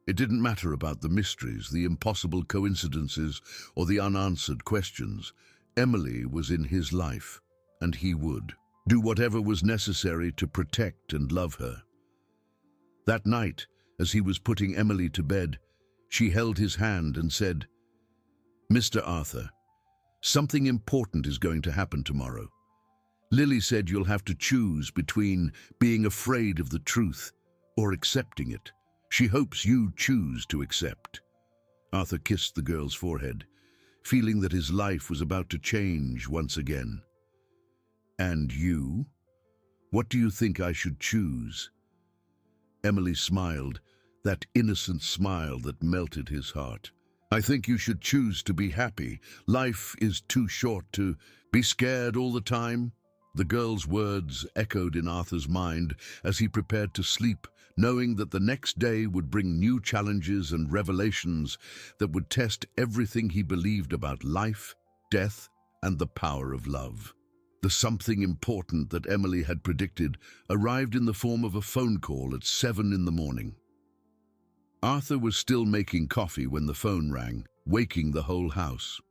It didn't matter about the mysteries, the impossible coincidences, or the unanswered questions. Emily was in his life, and he would do whatever was necessary to protect and love her. That night, as he was putting Emily to bed, she held his hand and said, "Mr. Arthur, something important is going to happen tomorrow. Lily said you'll have to choose between being afraid of the truth or accepting it. She hopes you choose to accept." Arthur kissed the girl's forehead, feeling that his life was about to change once again. "And you? What do you think I should choose?" Emily smiled, that innocent smile that melted his heart. "I think you should choose to be happy. Life is too short to be scared all the time." The girl's words echoed in Arthur's mind as he prepared to sleep, knowing that the next day would bring new challenges and revelations that would test everything he believed about life, death, and the power of love. The something important that Emily had predicted arrived in the form of a phone call at 7 in the morning. Arthur was still making coffee when the phone rang, waking the whole house.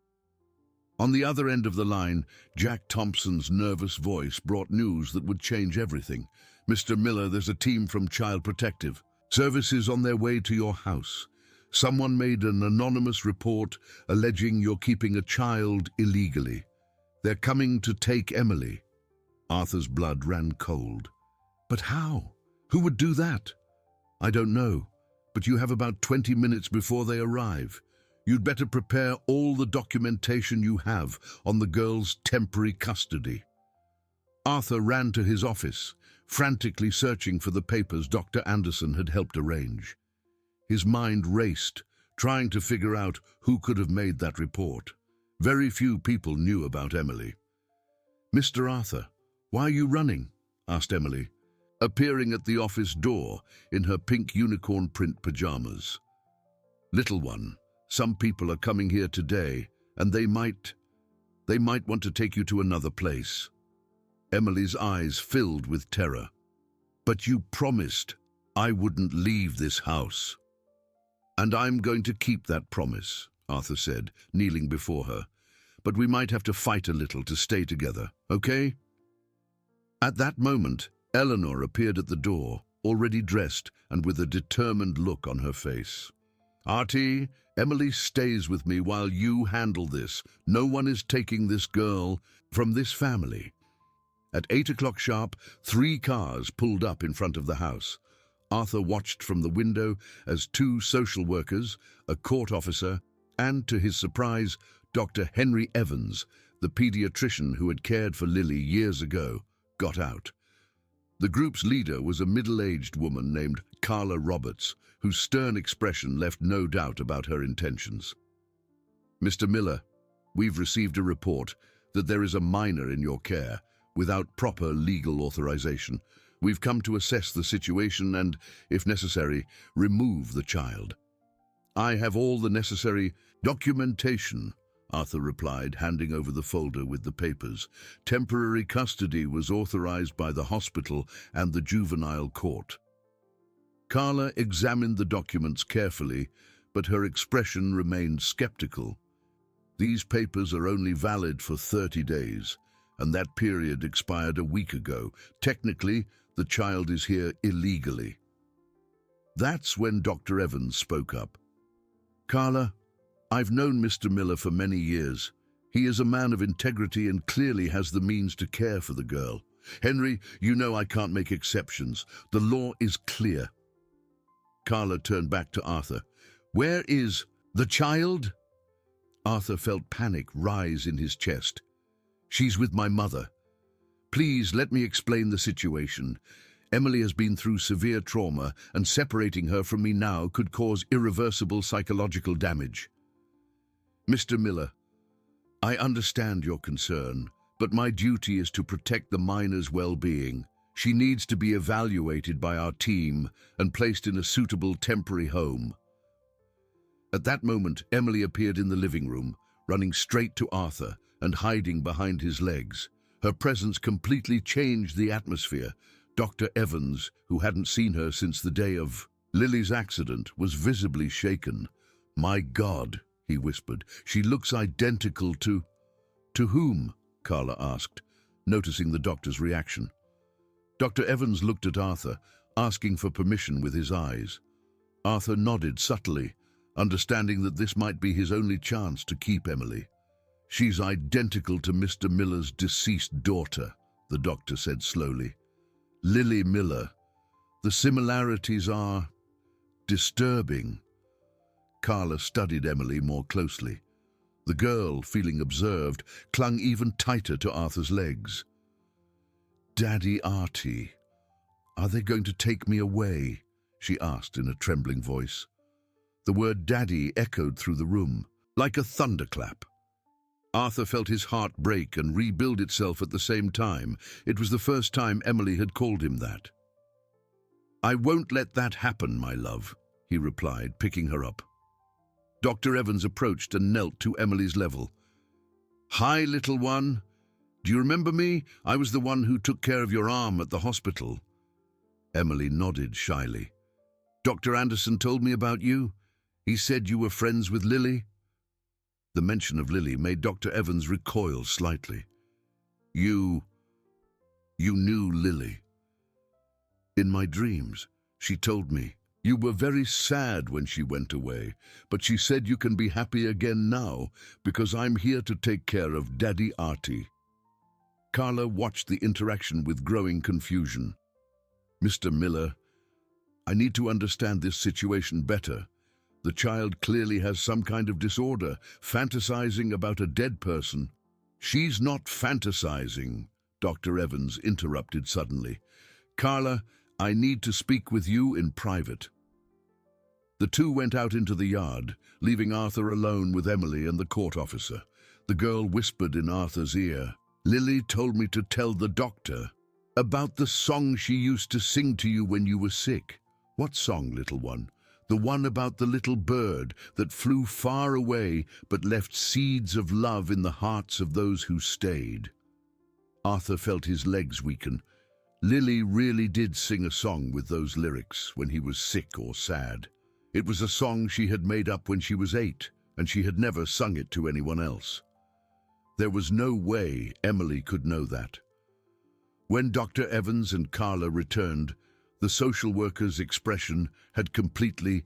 On the other end of the line, Jack Thompson's nervous voice brought news that would change everything. "Mr. Miller, there's a team from Child Protective Services on their way to your house. Someone made an anonymous report alleging you're keeping a child illegally. They're coming to take Emily." Arthur's blood ran cold. "But how? Who would do that?" "I don't know, but you have about 20 minutes before they arrive. You'd better prepare all the documentation you have on the girl's temporary custody." Arthur ran to his office, frantically searching for the papers Dr. Anderson had helped arrange. His mind raced, trying to figure out who could have made that report. Very few people knew about Emily. "Mr. Arthur, why are you running?" asked Emily, appearing at the office door in her pink unicorn print pajamas. "Little one, some people are coming here today, and they might want to take you to another place." Emily's eyes filled with terror. "But you promised I wouldn't leave this house." "And I'm going to keep that promise," Arthur said, kneeling before her. "But we might have to fight a little to stay together, okay?" At that moment, Eleanor appeared at the door, already dressed and with a determined look on her face. "Artie, Emily stays with me while you handle this. No one is taking this girl from this family." At 8 o'clock sharp, 3 cars pulled up in front of the house. Arthur watched from the window as 2 social workers, a court officer, and, to his surprise, Dr. Henry Evans, the pediatrician who had cared for Lily years ago, got out. The group's leader was a middle-aged woman named Carla Roberts, whose stern expression left no doubt about her intentions. "Mr. Miller, we've received a report that there is a minor in your care without proper legal authorization. We've come to assess the situation and, if necessary, remove the child." "I have all the necessary documentation," Arthur replied, handing over the folder with the papers. "Temporary custody was authorized by the hospital and the juvenile court." Carla examined the documents carefully, but her expression remained skeptical. "These papers are only valid for 30 days, and that period expired a week ago. Technically, the child is here illegally." That's when Dr. Evans spoke up. "Carla, I've known Mr. Miller for many years. He is a man of integrity and clearly has the means to care for the girl. Henry, you know I can't make exceptions. The law is clear. Carla turned back to Arthur. Where is the child? Arthur felt panic rise in his chest. She's with my mother. Please let me explain the situation. Emily has been through severe trauma, and separating her from me now could cause irreversible psychological damage. Mr. Miller, I understand your concern, but my duty is to protect the minor's well-being. She needs to be evaluated by our team and placed in a suitable temporary home. At that moment, Emily appeared in the living room, running straight to Arthur and hiding behind his legs. Her presence completely changed the atmosphere. Dr. Evans, who hadn't seen her since the day of Lily's accident, was visibly shaken. My God, he whispered, she looks identical to... To whom? Carla asked, noticing the doctor's reaction. Dr. Evans looked at Arthur, asking for permission with his eyes. Arthur nodded subtly, understanding that this might be his only chance to keep Emily. She's identical to Mr. Miller's deceased daughter, the doctor said slowly. Lily Miller. The similarities are disturbing. Carla studied Emily more closely. The girl, feeling observed, clung even tighter to Arthur's legs. Daddy Artie, are they going to take me away? She asked in a trembling voice. The word daddy echoed through the room, like a thunderclap. Arthur felt his heart break and rebuild itself at the same time. It was the first time Emily had called him that. I won't let that happen, my love, he replied, picking her up. Dr. Evans approached and knelt to Emily's level. Hi, little one. Do you remember me? I was the one who took care of your arm at the hospital. Emily nodded shyly. Dr. Anderson told me about you. He said you were friends with Lily. The mention of Lily made Dr. Evans recoil slightly. You knew Lily. In my dreams, she told me. You were very sad when she went away, but she said you can be happy again now because I'm here to take care of Daddy Artie. Carla watched the interaction with growing confusion. Mr. Miller, I need to understand this situation better. The child clearly has some kind of disorder, fantasizing about a dead person. She's not fantasizing, Dr. Evans interrupted suddenly. Carla, I need to speak with you in private. The two went out into the yard, leaving Arthur alone with Emily and the court officer. The girl whispered in Arthur's ear, Lily told me to tell the doctor about the song she used to sing to you when you were sick. What song, little one? The one about the little bird that flew far away but left seeds of love in the hearts of those who stayed. Arthur felt his legs weaken. Lily really did sing a song with those lyrics when he was sick or sad. It was a song she had made up when she was 8, and she had never sung it to anyone else. There was no way Emily could know that. When Dr. Evans and Carla returned, the social worker's expression had completely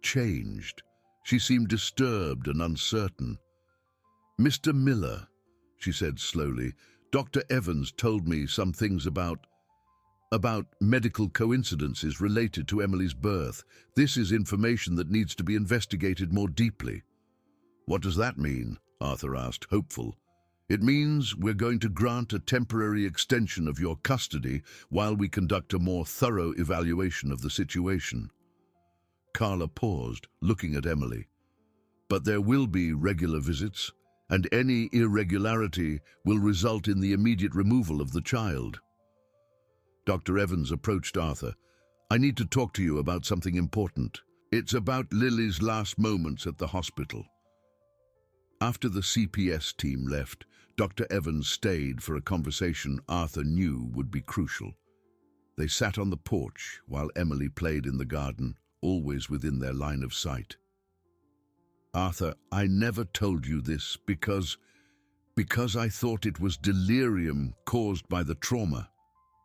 changed. She seemed disturbed and uncertain. Mr. Miller, she said slowly, Dr. Evans told me some things about medical coincidences related to Emily's birth. This is information that needs to be investigated more deeply. What does that mean? Arthur asked, hopeful. It means we're going to grant a temporary extension of your custody while we conduct a more thorough evaluation of the situation. Carla paused, looking at Emily. But there will be regular visits, and any irregularity will result in the immediate removal of the child. Dr. Evans approached Arthur. I need to talk to you about something important. It's about Lily's last moments at the hospital. After the CPS team left, Dr. Evans stayed for a conversation Arthur knew would be crucial. They sat on the porch while Emily played in the garden, always within their line of sight. Arthur, I never told you this because I thought it was delirium caused by the trauma,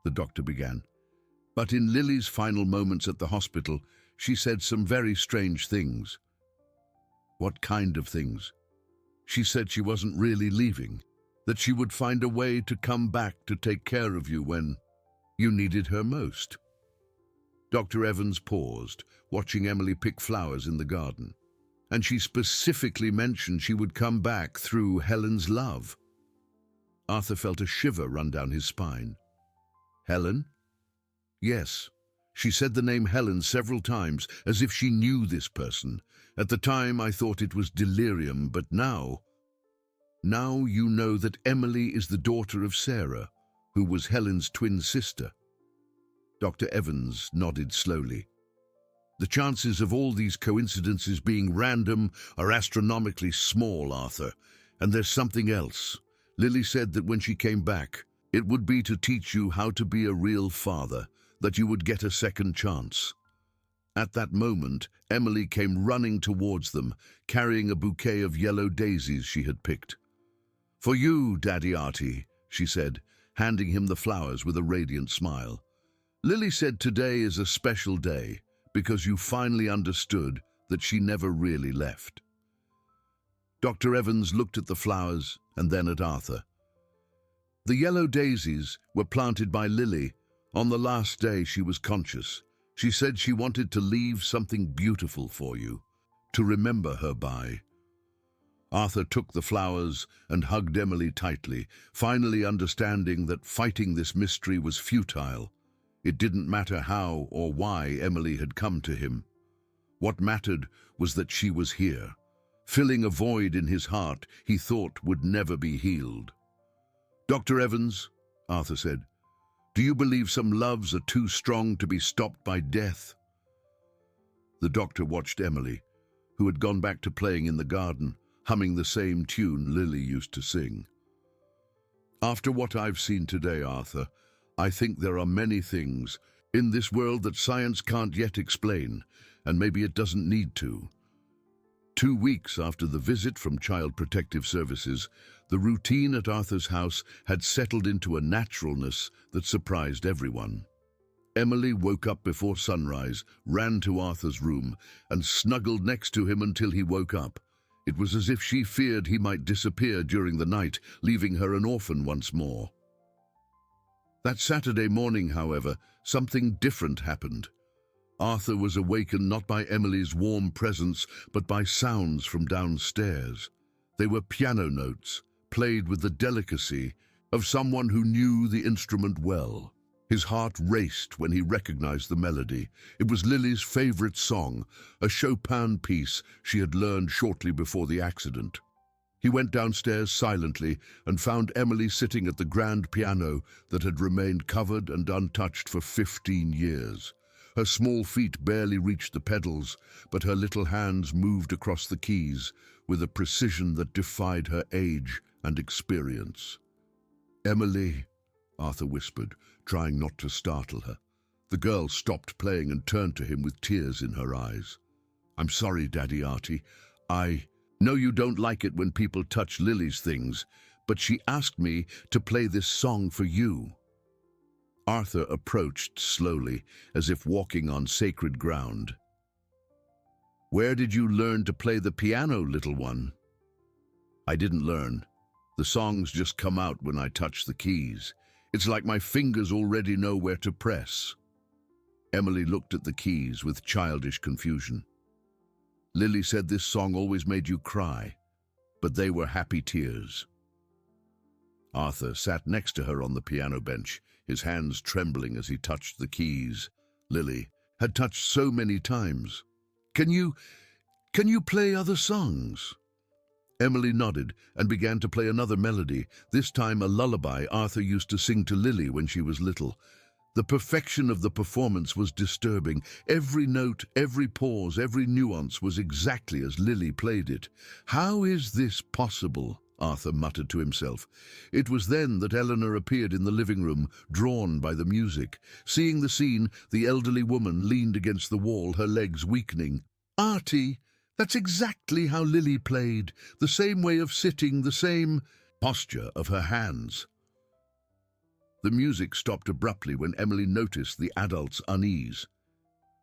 the doctor began. But in Lily's final moments at the hospital, she said some very strange things. What kind of things? She said she wasn't really leaving. that she would find a way to come back to take care of you when you needed her most. Dr. Evans paused, watching Emily pick flowers in the garden, and she specifically mentioned she would come back through Helen's love. Arthur felt a shiver run down his spine. Helen? Yes. She said the name Helen several times, as if she knew this person. At the time, I thought it was delirium, but now you know that Emily is the daughter of Sarah, who was Helen's twin sister. Dr. Evans nodded slowly. The chances of all these coincidences being random are astronomically small, Arthur. And there's something else. Lily said that when she came back, it would be to teach you how to be a real father, that you would get a second chance. At that moment, Emily came running towards them, carrying a bouquet of yellow daisies she had picked. For you, Daddy Artie, she said, handing him the flowers with a radiant smile. Lily said today is a special day because you finally understood that she never really left. Dr. Evans looked at the flowers and then at Arthur. The yellow daisies were planted by Lily on the last day she was conscious. She said she wanted to leave something beautiful for you, to remember her by. Arthur took the flowers and hugged Emily tightly, finally understanding that fighting this mystery was futile. It didn't matter how or why Emily had come to him. What mattered was that she was here, filling a void in his heart he thought would never be healed. Dr. Evans, Arthur said, do you believe some loves are too strong to be stopped by death? The doctor watched Emily, who had gone back to playing in the garden, humming the same tune Lily used to sing. After what I've seen today, Arthur, I think there are many things in this world that science can't yet explain, and maybe it doesn't need to. 2 weeks after the visit from Child Protective Services, the routine at Arthur's house had settled into a naturalness that surprised everyone. Emily woke up before sunrise, ran to Arthur's room, and snuggled next to him until he woke up. It was as if she feared he might disappear during the night, leaving her an orphan once more. That Saturday morning, however, something different happened. Arthur was awakened not by Emily's warm presence, but by sounds from downstairs. They were piano notes, played with the delicacy of someone who knew the instrument well. His heart raced when he recognized the melody. It was Lily's favorite song, a Chopin piece she had learned shortly before the accident. He went downstairs silently and found Emily sitting at the grand piano that had remained covered and untouched for 15 years. Her small feet barely reached the pedals, but her little hands moved across the keys with a precision that defied her age and experience. "Emily," Arthur whispered, trying not to startle her. The girl stopped playing and turned to him with tears in her eyes. "I'm sorry, Daddy Artie. I know you don't like it when people touch Lily's things, but she asked me to play this song for you." Arthur approached slowly, as if walking on sacred ground. "Where did you learn to play the piano, little one?" "I didn't learn. The songs just come out when I touch the keys. It's like my fingers already know where to press." Emily looked at the keys with childish confusion. "Lily said this song always made you cry, but they were happy tears." Arthur sat next to her on the piano bench, his hands trembling as he touched the keys Lily had touched so many times. Can you play other songs?" Emily nodded and began to play another melody, this time a lullaby Arthur used to sing to Lily when she was little. The perfection of the performance was disturbing. Every note, every pause, every nuance was exactly as Lily played it. "How is this possible?" Arthur muttered to himself. It was then that Eleanor appeared in the living room, drawn by the music. Seeing the scene, the elderly woman leaned against the wall, her legs weakening. "Artie, that's exactly how Lily played. The same way of sitting, the same posture of her hands." The music stopped abruptly when Emily noticed the adult's unease.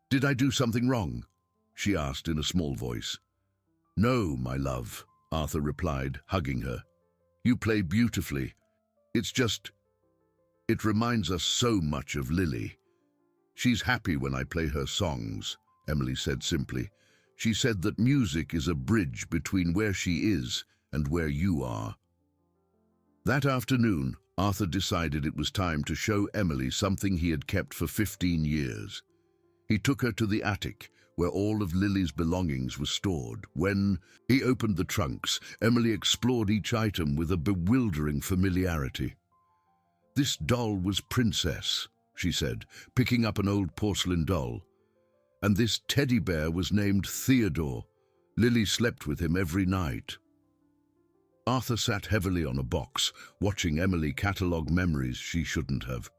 "Did I do something wrong?" she asked in a small voice. "No, my love," Arthur replied, hugging her. You play beautifully. It's just, it reminds us so much of Lily. She's happy when I play her songs, Emily said simply. She said that music is a bridge between where she is and where you are. That afternoon, Arthur decided it was time to show Emily something he had kept for 15 years. He took her to the attic, where all of Lily's belongings were stored. When he opened the trunks, Emily explored each item with a bewildering familiarity. "This doll was Princess," she said, picking up an old porcelain doll. "And this teddy bear was named Theodore. Lily slept with him every night." Arthur sat heavily on a box, watching Emily catalogue memories she shouldn't have.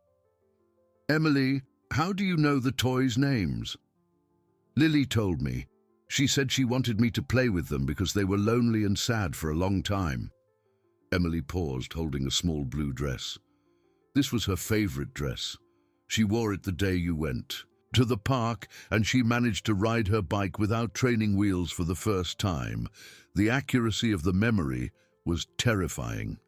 "Emily, how do you know the toys' names?" "Lily told me. She said she wanted me to play with them because they were lonely and sad for a long time." Emily paused, holding a small blue dress. This was her favorite dress. She wore it the day you went to the park, and she managed to ride her bike without training wheels for the first time. The accuracy of the memory was terrifying.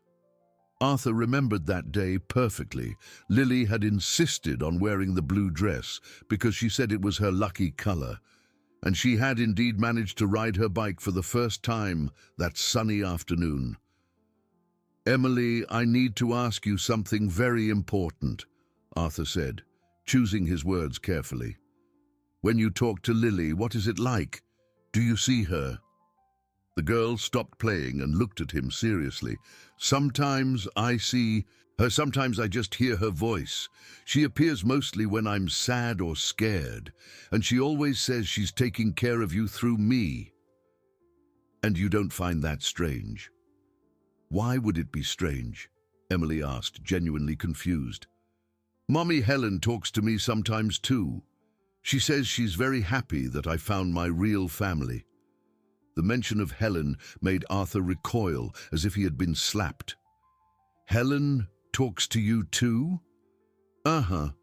Arthur remembered that day perfectly. Lily had insisted on wearing the blue dress because she said it was her lucky color, and she had indeed managed to ride her bike for the first time that sunny afternoon. "Emily, I need to ask you something very important," Arthur said, choosing his words carefully. "When you talk to Lily, what is it like? Do you see her?" The girl stopped playing and looked at him seriously. "Sometimes I see her, sometimes I just hear her voice. She appears mostly when I'm sad or scared, and she always says she's taking care of you through me." "And you don't find that strange?" "Why would it be strange?" Emily asked, genuinely confused. "Mommy Helen talks to me sometimes too. She says she's very happy that I found my real family." The mention of Helen made Arthur recoil as if he had been slapped. "Helen talks to you too?" "Uh-huh.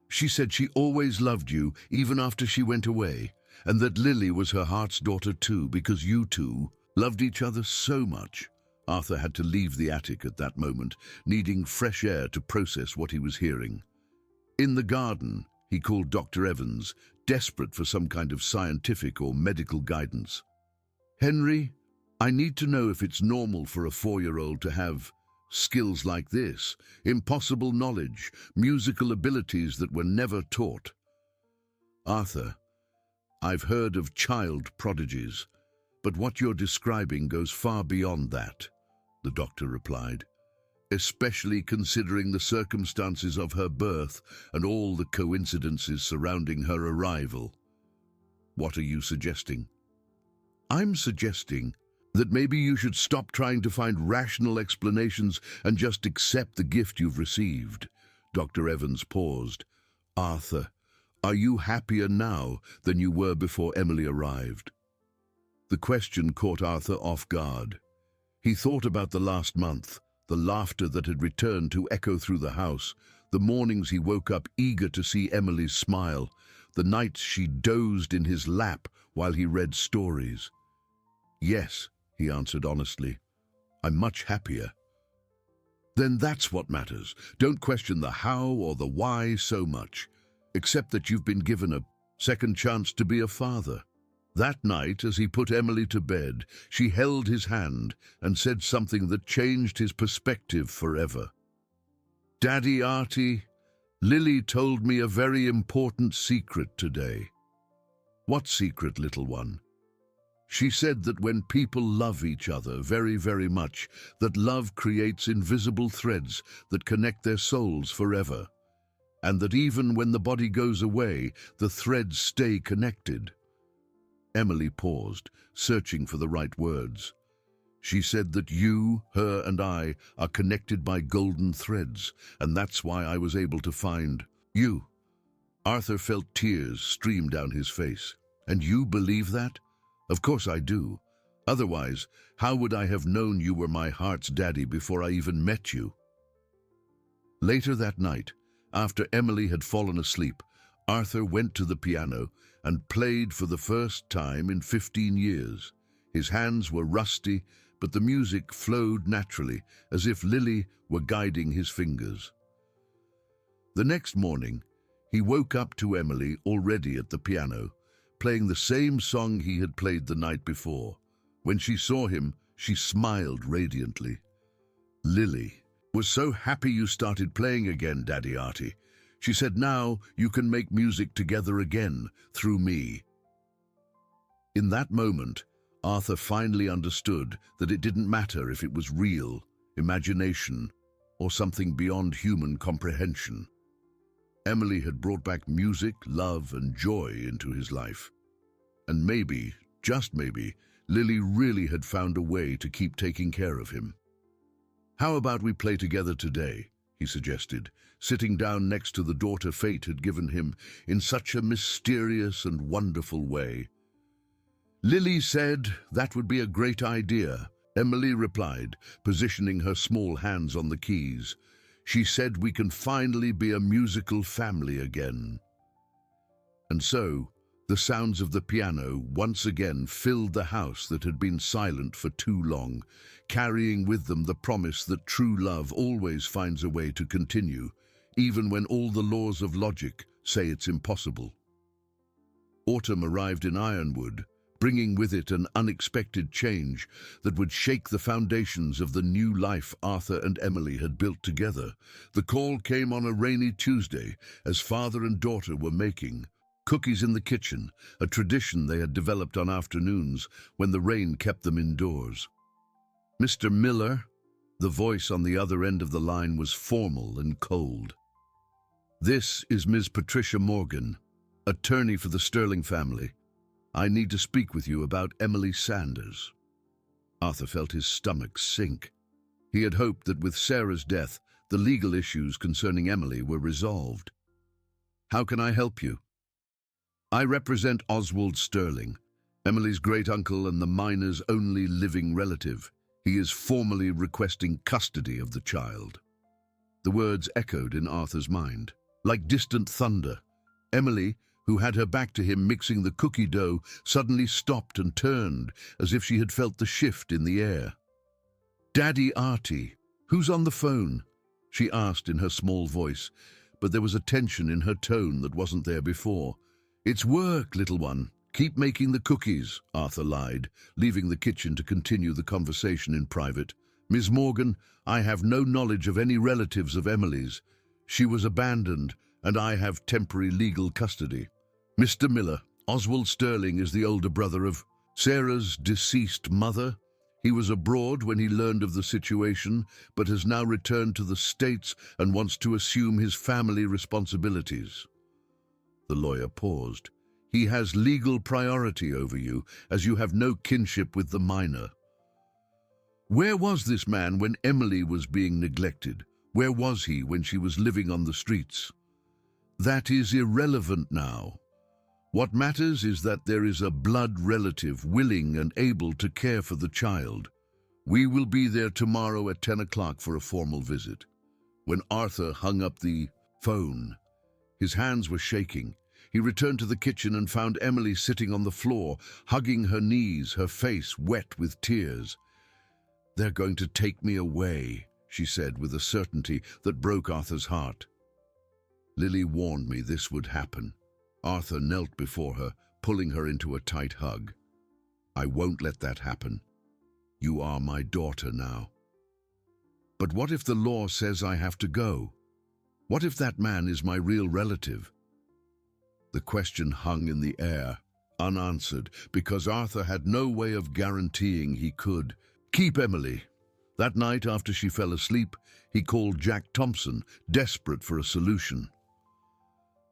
She said she always loved you, even after she went away, and that Lily was her heart's daughter too, because you two loved each other so much." Arthur had to leave the attic at that moment, needing fresh air to process what he was hearing. In the garden, he called Dr. Evans, desperate for some kind of scientific or medical guidance. "Henry, I need to know if it's normal for a 4-year-old to have skills like this, impossible knowledge, musical abilities that were never taught." "Arthur, I've heard of child prodigies, but what you're describing goes far beyond that," the doctor replied, "especially considering the circumstances of her birth and all the coincidences surrounding her arrival." "What are you suggesting?" "I'm suggesting that maybe you should stop trying to find rational explanations and just accept the gift you've received." Dr. Evans paused. "Arthur, are you happier now than you were before Emily arrived?" The question caught Arthur off guard. He thought about the last month, the laughter that had returned to echo through the house, the mornings he woke up eager to see Emily's smile, the nights she dozed in his lap while he read stories. "Yes," he answered honestly, "I'm much happier." "Then that's what matters. Don't question the how or the why so much. Accept that you've been given a second chance to be a father." That night, as he put Emily to bed, she held his hand and said something that changed his perspective forever. "Daddy Artie, Lily told me a very important secret today." "What secret, little one?" "She said that when people love each other very, very much, that love creates invisible threads that connect their souls forever, and that even when the body goes away, the threads stay connected." Emily paused, searching for the right words. "She said that you, her, and I are connected by golden threads, and that's why I was able to find you." Arthur felt tears stream down his face. "And you believe that?" "Of course I do. Otherwise, how would I have known you were my heart's daddy before I even met you?" Later that night, after Emily had fallen asleep, Arthur went to the piano and played for the first time in 15 years. His hands were rusty, but the music flowed naturally, as if Lily were guiding his fingers. The next morning, he woke up to Emily already at the piano, playing the same song he had played the night before. When she saw him, she smiled radiantly. "Lily, was so happy you started playing again, Daddy Artie. She said now you can make music together again, through me." In that moment, Arthur finally understood that it didn't matter if it was real, imagination, or something beyond human comprehension. Emily had brought back music, love, and joy into his life. And maybe, just maybe, Lily really had found a way to keep taking care of him. "How about we play together today?" he suggested, sitting down next to the daughter fate had given him in such a mysterious and wonderful way. Lily said that would be a great idea. Emily replied, positioning her small hands on the keys. "She said we can finally be a musical family again." And so, the sounds of the piano once again filled the house that had been silent for too long, carrying with them the promise that true love always finds a way to continue, even when all the laws of logic say it's impossible. Autumn arrived in Ironwood, bringing with it an unexpected change that would shake the foundations of the new life Arthur and Emily had built together. The call came on a rainy Tuesday, as father and daughter were making cookies in the kitchen, a tradition they had developed on afternoons when the rain kept them indoors. "Mr. Miller?" The voice on the other end of the line was formal and cold. "This is Ms. Patricia Morgan, attorney for the Sterling family. I need to speak with you about Emily Sanders." Arthur felt his stomach sink. He had hoped that with Sarah's death, the legal issues concerning Emily were resolved. "How can I help you?" "I represent Oswald Sterling, Emily's great-uncle and the miner's only living relative. He is formally requesting custody of the child." The words echoed in Arthur's mind. Like distant thunder, Emily, who had her back to him mixing the cookie dough, suddenly stopped and turned, as if she had felt the shift in the air. "Daddy Artie, who's on the phone?" she asked in her small voice, but there was a tension in her tone that wasn't there before. "It's work, little one. Keep making the cookies," Arthur lied, leaving the kitchen to continue the conversation in private. "Ms. Morgan, I have no knowledge of any relatives of Emily's. She was abandoned, and I have temporary legal custody. Mr. Miller, Oswald Sterling is the older brother of Sarah's deceased mother. He was abroad when he learned of the situation, but has now returned to the States and wants to assume his family responsibilities." The lawyer paused. "He has legal priority over you, as you have no kinship with the minor." "Where was this man when Emily was being neglected? Where was he when she was living on the streets?" "That is irrelevant now. What matters is that there is a blood relative willing and able to care for the child. We will be there tomorrow at 10 o'clock for a formal visit." When Arthur hung up the phone, his hands were shaking. He returned to the kitchen and found Emily sitting on the floor, hugging her knees, her face wet with tears. "They're going to take me away," she said with a certainty that broke Arthur's heart. "Lily warned me this would happen." Arthur knelt before her, pulling her into a tight hug. "I won't let that happen. You are my daughter now." "But what if the law says I have to go? What if that man is my real relative?" The question hung in the air, unanswered, because Arthur had no way of guaranteeing he could keep Emily. That night, after she fell asleep, he called Jack Thompson, desperate for a solution.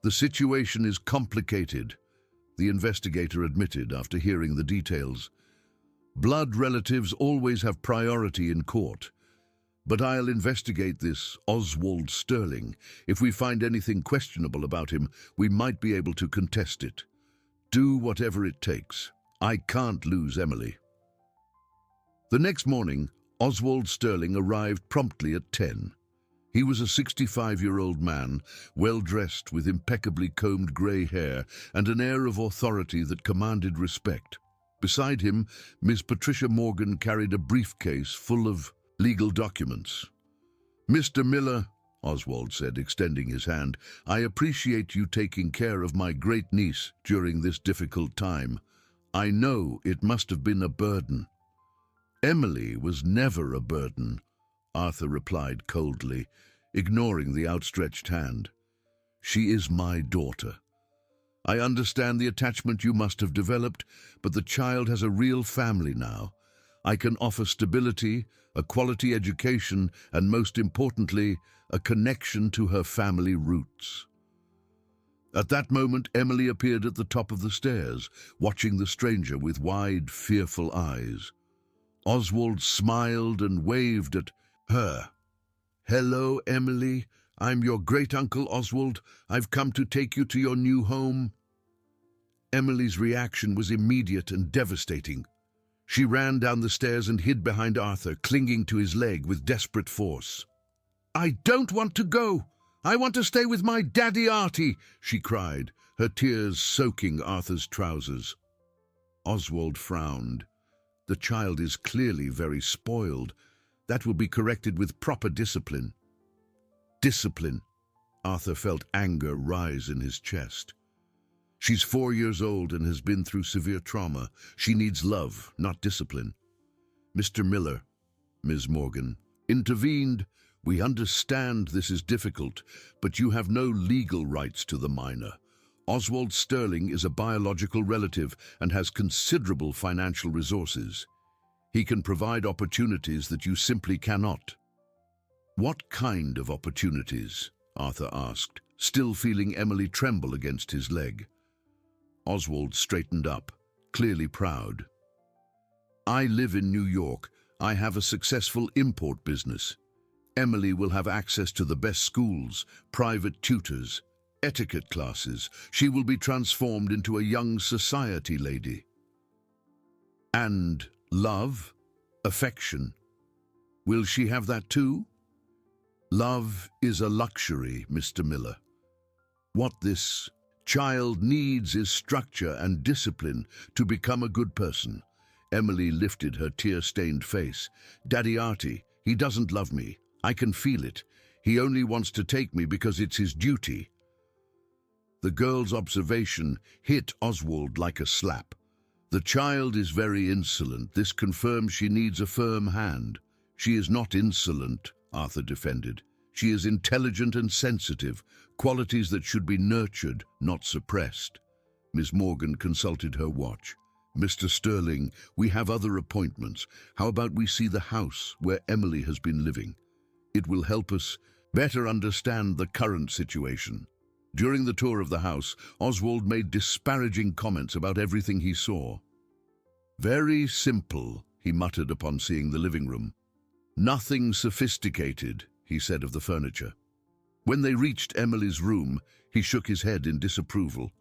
"The situation is complicated," the investigator admitted after hearing the details. "Blood relatives always have priority in court. But I'll investigate this Oswald Sterling. If we find anything questionable about him, we might be able to contest it. Do whatever it takes. I can't lose Emily." The next morning, Oswald Sterling arrived promptly at 10. He was a 65-year-old man, well-dressed with impeccably combed grey hair and an air of authority that commanded respect. Beside him, Miss Patricia Morgan carried a briefcase full of legal documents. "Mr. Miller," Oswald said, extending his hand, "I appreciate you taking care of my great niece during this difficult time. I know it must have been a burden." "Emily was never a burden," Arthur replied coldly, ignoring the outstretched hand. "She is my daughter. I understand the attachment you must have developed, but the child has a real family now. I can offer stability, a quality education, and most importantly, a connection to her family roots." At that moment, Emily appeared at the top of the stairs, watching the stranger with wide, fearful eyes. Oswald smiled and waved at her. "Hello, Emily. I'm your great-uncle Oswald. I've come to take you to your new home." Emily's reaction was immediate and devastating. She ran down the stairs and hid behind Arthur, clinging to his leg with desperate force. "I don't want to go. I want to stay with my daddy Artie," she cried, her tears soaking Arthur's trousers. Oswald frowned. The child is clearly very spoiled. That will be corrected with proper discipline. Discipline. Arthur felt anger rise in his chest. She's 4 years old and has been through severe trauma. She needs love, not discipline. "Mr. Miller," Ms. Morgan intervened. "We understand this is difficult, but you have no legal rights to the minor. Oswald Sterling is a biological relative and has considerable financial resources. He can provide opportunities that you simply cannot." "What kind of opportunities?" Arthur asked, still feeling Emily tremble against his leg. Oswald straightened up, clearly proud. "I live in New York. I have a successful import business. Emily will have access to the best schools, private tutors, etiquette classes. She will be transformed into a young society lady." "And love, affection. Will she have that too?" "Love is a luxury, Mr. Miller. What this child needs is structure and discipline to become a good person." Emily lifted her tear-stained face. "Daddy Artie, he doesn't love me. I can feel it. He only wants to take me because it's his duty." The girl's observation hit Oswald like a slap. "The child is very insolent. This confirms she needs a firm hand." "She is not insolent," Arthur defended. "She is intelligent and sensitive, qualities that should be nurtured, not suppressed." Miss Morgan consulted her watch. "Mr. Sterling, we have other appointments. How about we see the house where Emily has been living? It will help us better understand the current situation." During the tour of the house, Oswald made disparaging comments about everything he saw. "Very simple," he muttered upon seeing the living room. "Nothing sophisticated," he said of the furniture. When they reached Emily's room, he shook his head in disapproval.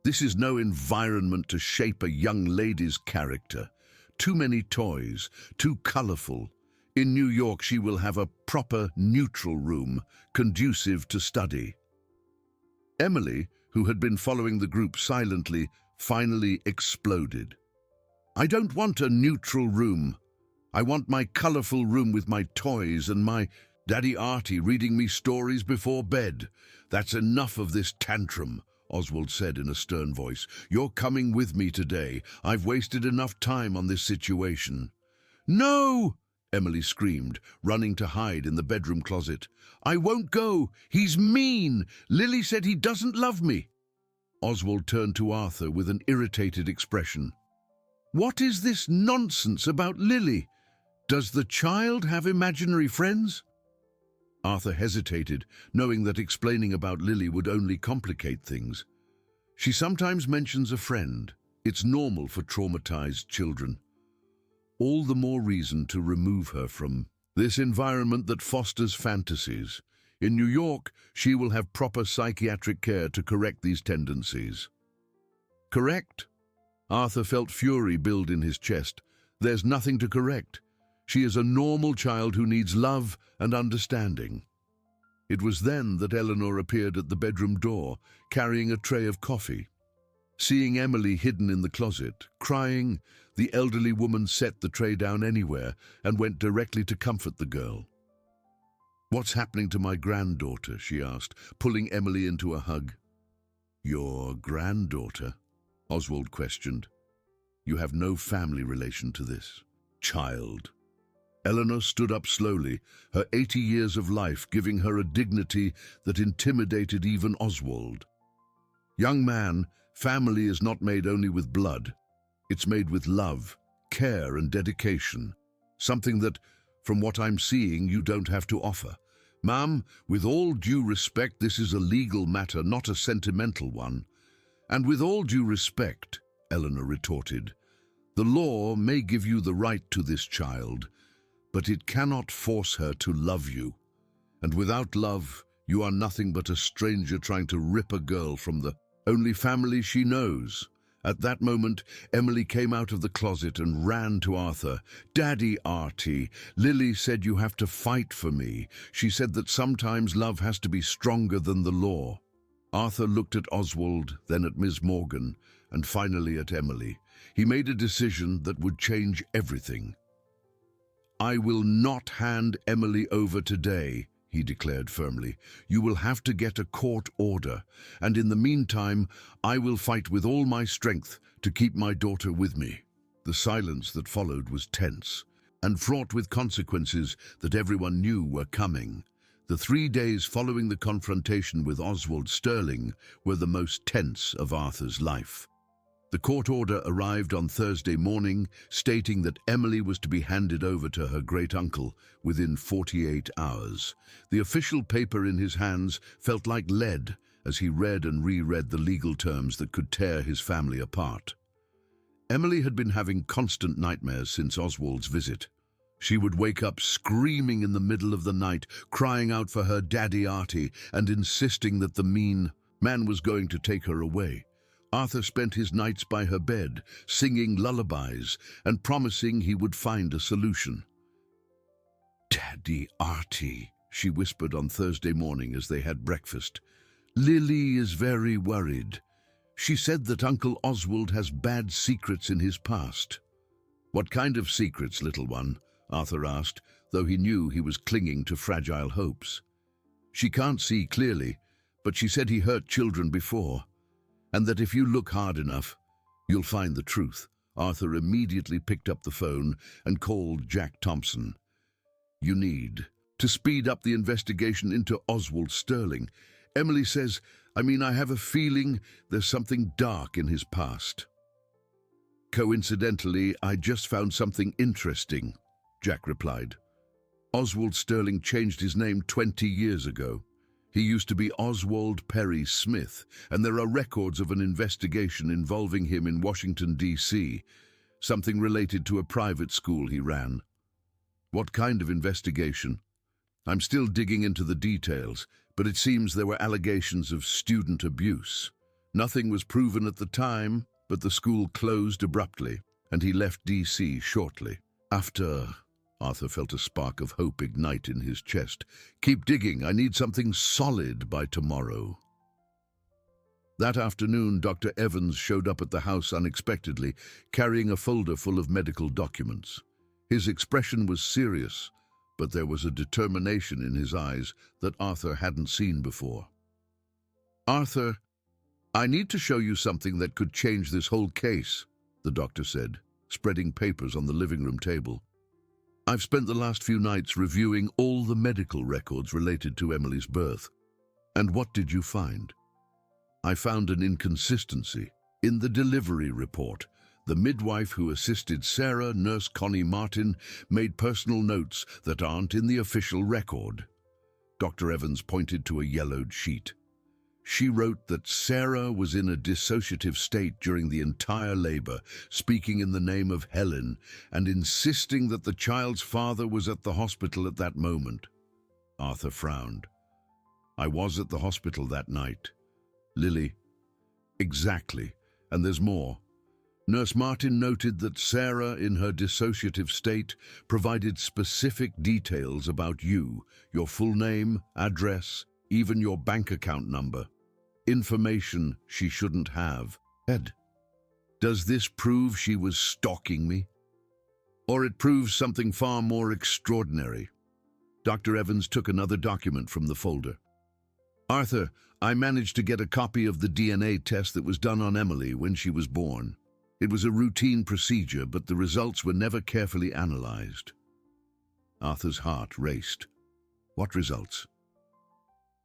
"This is no environment to shape a young lady's character. Too many toys, too colorful. In New York, she will have a proper, neutral room, conducive to study." Emily, who had been following the group silently, finally exploded. "I don't want a neutral room. I want my colorful room with my toys and my Daddy Artie reading me stories before bed. That's enough of this tantrum," Oswald said in a stern voice. "You're coming with me today. I've wasted enough time on this situation." "No!" Emily screamed, running to hide in the bedroom closet. "I won't go. He's mean. Lily said he doesn't love me." Oswald turned to Arthur with an irritated expression. "What is this nonsense about Lily? Does the child have imaginary friends?" Arthur hesitated, knowing that explaining about Lily would only complicate things. "She sometimes mentions a friend. It's normal for traumatized children." All the more reason to remove her from this environment that fosters fantasies. In New York, she will have proper psychiatric care to correct these tendencies. "Correct?" Arthur felt fury build in his chest. "There's nothing to correct. She is a normal child who needs love and understanding." It was then that Eleanor appeared at the bedroom door, carrying a tray of coffee. Seeing Emily hidden in the closet, crying, the elderly woman set the tray down anywhere and went directly to comfort the girl. "What's happening to my granddaughter?" she asked, pulling Emily into a hug. "Your granddaughter?" Oswald questioned. "You have no family relation to this child." Eleanor stood up slowly, her 80 years of life giving her a dignity that intimidated even Oswald. "Young man, family is not made only with blood. It's made with love, care and dedication. Something that, from what I'm seeing, you don't have to offer. Ma'am, with all due respect, this is a legal matter, not a sentimental one." "And with all due respect," Eleanor retorted, "the law may give you the right to this child, but it cannot force her to love you. And without love, you are nothing but a stranger trying to rip a girl from the only family she knows." At that moment, Emily came out of the closet and ran to Arthur. "Daddy Artie, Lily said you have to fight for me. She said that sometimes love has to be stronger than the law." Arthur looked at Oswald, then at Ms. Morgan, and finally at Emily. He made a decision that would change everything. "I will not hand Emily over today," he declared firmly. "You will have to get a court order, and in the meantime, I will fight with all my strength to keep my daughter with me." The silence that followed was tense and fraught with consequences that everyone knew were coming. The 3 days following the confrontation with Oswald Sterling were the most tense of Arthur's life. The court order arrived on Thursday morning, stating that Emily was to be handed over to her great-uncle within 48 hours. The official paper in his hands felt like lead as he read and reread the legal terms that could tear his family apart. Emily had been having constant nightmares since Oswald's visit. She would wake up screaming in the middle of the night, crying out for her daddy Artie and insisting that the mean man was going to take her away. Arthur spent his nights by her bed, singing lullabies and promising he would find a solution. "Daddy Artie," she whispered on Thursday morning as they had breakfast. "Lily is very worried. She said that Uncle Oswald has bad secrets in his past." "What kind of secrets, little one?" Arthur asked, though he knew he was clinging to fragile hopes. "She can't see clearly, but she said he hurt children before. And that if you look hard enough, you'll find the truth." Arthur immediately picked up the phone and called Jack Thompson. "You need to speed up the investigation into Oswald Sterling. Emily says, I have a feeling there's something dark in his past." "Coincidentally, I just found something interesting," Jack replied. "Oswald Sterling changed his name 20 years ago. He used to be Oswald Perry Smith, and there are records of an investigation involving him in Washington, D.C., something related to a private school he ran." "What kind of investigation?" "I'm still digging into the details, but it seems there were allegations of student abuse. Nothing was proven at the time, but the school closed abruptly, and he left D.C. shortly after." Arthur felt a spark of hope ignite in his chest. "Keep digging. I need something solid by tomorrow." That afternoon, Dr. Evans showed up at the house unexpectedly, carrying a folder full of medical documents. His expression was serious, but there was a determination in his eyes that Arthur hadn't seen before. "Arthur, I need to show you something that could change this whole case," the doctor said, spreading papers on the living room table. "I've spent the last few nights reviewing all the medical records related to Emily's birth. And what did you find?" "I found an inconsistency. In the delivery report, the midwife who assisted Sarah, Nurse Connie Martin, made personal notes that aren't in the official record." Dr. Evans pointed to a yellowed sheet. "She wrote that Sarah was in a dissociative state during the entire labor, speaking in the name of Helen, and insisting that the child's father was at the hospital at that moment." Arthur frowned. "I was at the hospital that night. Lily." "Exactly, and there's more. Nurse Martin noted that Sarah, in her dissociative state, provided specific details about you, your full name, address, even your bank account number. Information she shouldn't have. Ed, does this prove she was stalking me? Or it proves something far more extraordinary? Dr. Evans took another document from the folder. Arthur, I managed to get a copy of the DNA test that was done on Emily when she was born. It was a routine procedure, but the results were never carefully analyzed. Arthur's heart raced. What results?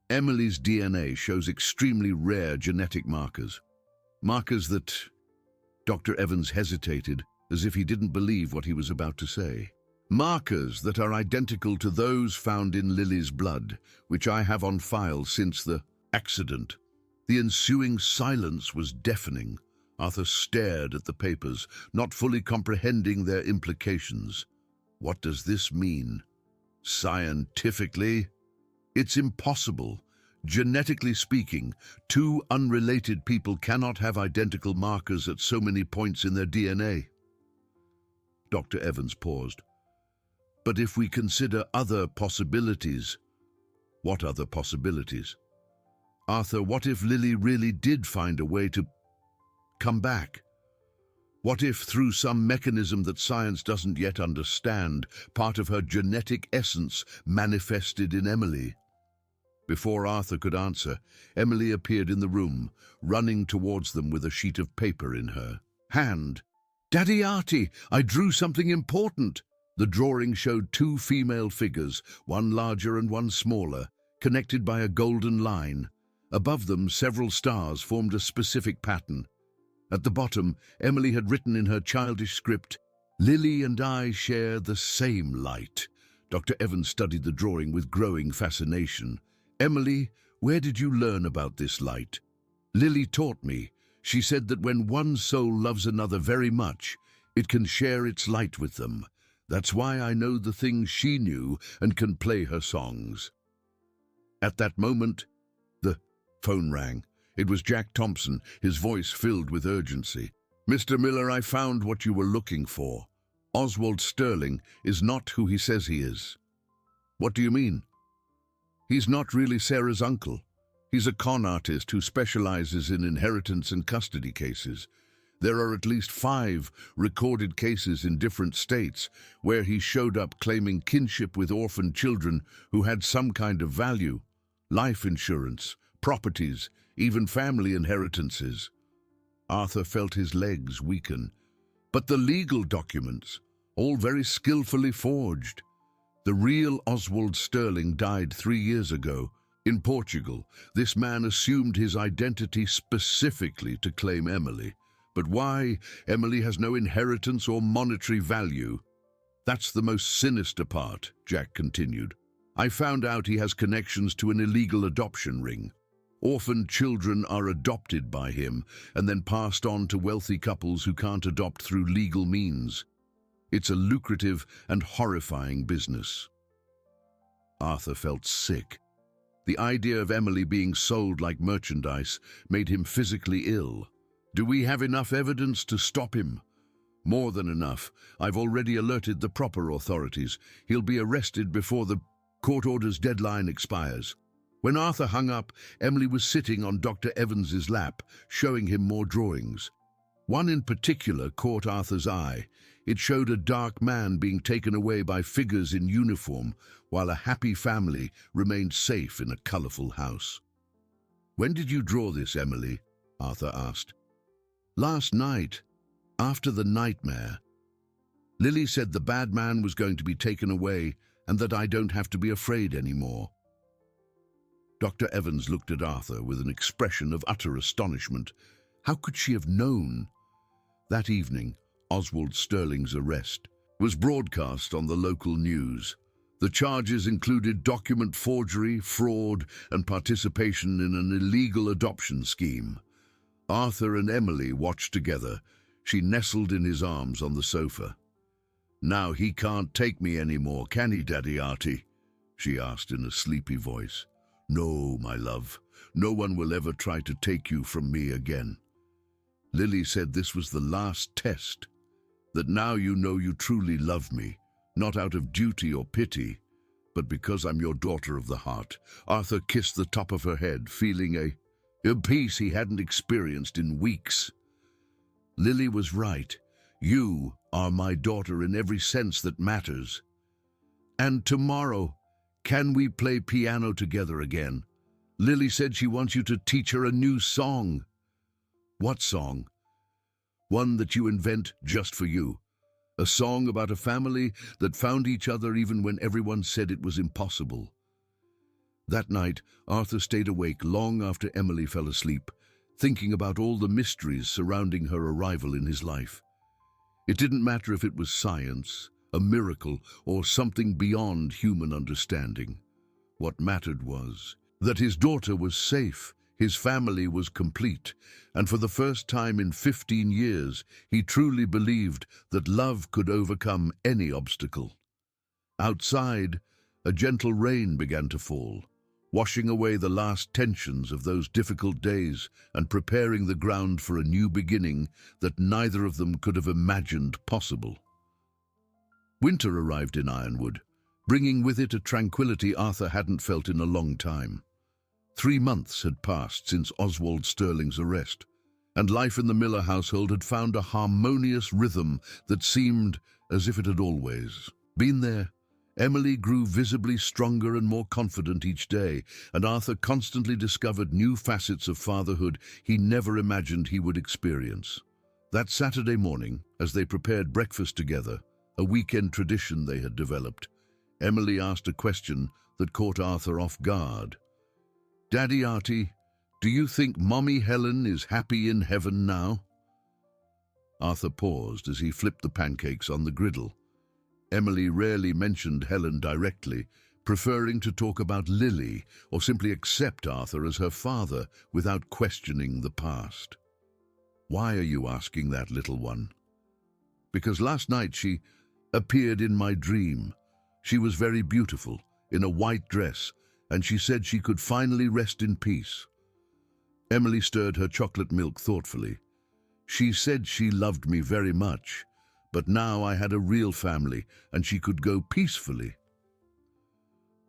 Emily's DNA shows extremely rare genetic markers. Markers that... Dr. Evans hesitated, as if he didn't believe what he was about to say. Markers that are identical to those found in Lily's blood, which I have on file since the accident. The ensuing silence was deafening. Arthur stared at the papers, not fully comprehending their implications. What does this mean? Scientifically, it's impossible. Genetically speaking, two unrelated people cannot have identical markers at so many points in their DNA. Dr. Evans paused. But if we consider other possibilities... What other possibilities? Arthur, what if Lily really did find a way to come back? What if, through some mechanism that science doesn't yet understand, part of her genetic essence manifested in Emily? Before Arthur could answer, Emily appeared in the room, running towards them with a sheet of paper in her hand. "Daddy Artie, I drew something important." The drawing showed two female figures, one larger and one smaller, connected by a golden line. Above them, several stars formed a specific pattern. At the bottom, Emily had written in her childish script, "Lily and I share the same light." Dr. Evans studied the drawing with growing fascination. "Emily, where did you learn about this light?" "Lily taught me. She said that when one soul loves another very much, it can share its light with them. That's why I know the things she knew and can play her songs." At that moment, the phone rang. It was Jack Thompson, his voice filled with urgency. "Mr. Miller, I found what you were looking for. Oswald Sterling is not who he says he is." "What do you mean?" "He's not really Sarah's uncle. He's a con artist who specializes in inheritance and custody cases. There are at least 5 recorded cases in different states where he showed up claiming kinship with orphan children who had some kind of value, life insurance, properties, even family inheritances." Arthur felt his legs weaken. "But the legal documents, all very skillfully forged. The real Oswald Sterling died 3 years ago. In Portugal, this man assumed his identity specifically to claim Emily. But why? Emily has no inheritance or monetary value." "That's the most sinister part," Jack continued. "I found out he has connections to an illegal adoption ring. Orphan children are adopted by him and then passed on to wealthy couples who can't adopt through legal means. It's a lucrative and horrifying business." Arthur felt sick. The idea of Emily being sold like merchandise made him physically ill. "Do we have enough evidence to stop him?" "More than enough. I've already alerted the proper authorities. He'll be arrested before the court order's deadline expires." When Arthur hung up, Emily was sitting on Dr. Evans's lap, showing him more drawings. One in particular caught Arthur's eye. It showed a dark man being taken away by figures in uniform, while a happy family remained safe in a colorful house. "When did you draw this, Emily?" Arthur asked. "Last night, after the nightmare. Lily said the bad man was going to be taken away and that I don't have to be afraid anymore." Dr. Evans looked at Arthur with an expression of utter astonishment. How could she have known? That evening, Oswald Sterling's arrest was broadcast on the local news. The charges included document forgery, fraud, and participation in an illegal adoption scheme. Arthur and Emily watched together. She nestled in his arms on the sofa. "Now he can't take me anymore, can he, Daddy Artie?" she asked in a sleepy voice. "No, my love. No one will ever try to take you from me again. Lily said this was the last test, that now you know you truly love me, not out of duty or pity, but because I'm your daughter of the heart." Arthur kissed the top of her head, feeling a peace he hadn't experienced in weeks. Lily was right. You are my daughter in every sense that matters. And tomorrow, can we play piano together again? Lily said she wants you to teach her a new song. What song? One that you invent just for you. A song about a family that found each other even when everyone said it was impossible. That night, Arthur stayed awake long after Emily fell asleep, thinking about all the mysteries surrounding her arrival in his life. It didn't matter if it was science, a miracle, or something beyond human understanding. What mattered was that his daughter was safe, his family was complete, and for the first time in 15 years, he truly believed that love could overcome any obstacle. Outside, a gentle rain began to fall, washing away the last tensions of those difficult days and preparing the ground for a new beginning that neither of them could have imagined possible. Winter arrived in Ironwood, bringing with it a tranquility Arthur hadn't felt in a long time. 3 months had passed since Oswald Sterling's arrest, and life in the Miller household had found a harmonious rhythm that seemed as if it had always been there. Emily grew visibly stronger and more confident each day, and Arthur constantly discovered new facets of fatherhood he never imagined he would experience. That Saturday morning, as they prepared breakfast together, a weekend tradition they had developed, Emily asked a question that caught Arthur off guard. "Daddy Artie, do you think Mommy Helen is happy in heaven now?" Arthur paused as he flipped the pancakes on the griddle. Emily rarely mentioned Helen directly, preferring to talk about Lily or simply accept Arthur as her father without questioning the past. "Why are you asking that, little one?" "Because last night she appeared in my dream. She was very beautiful, in a white dress, and she said she could finally rest in peace." Emily stirred her chocolate milk thoughtfully. "She said she loved me very much, but now I had a real family and she could go peacefully."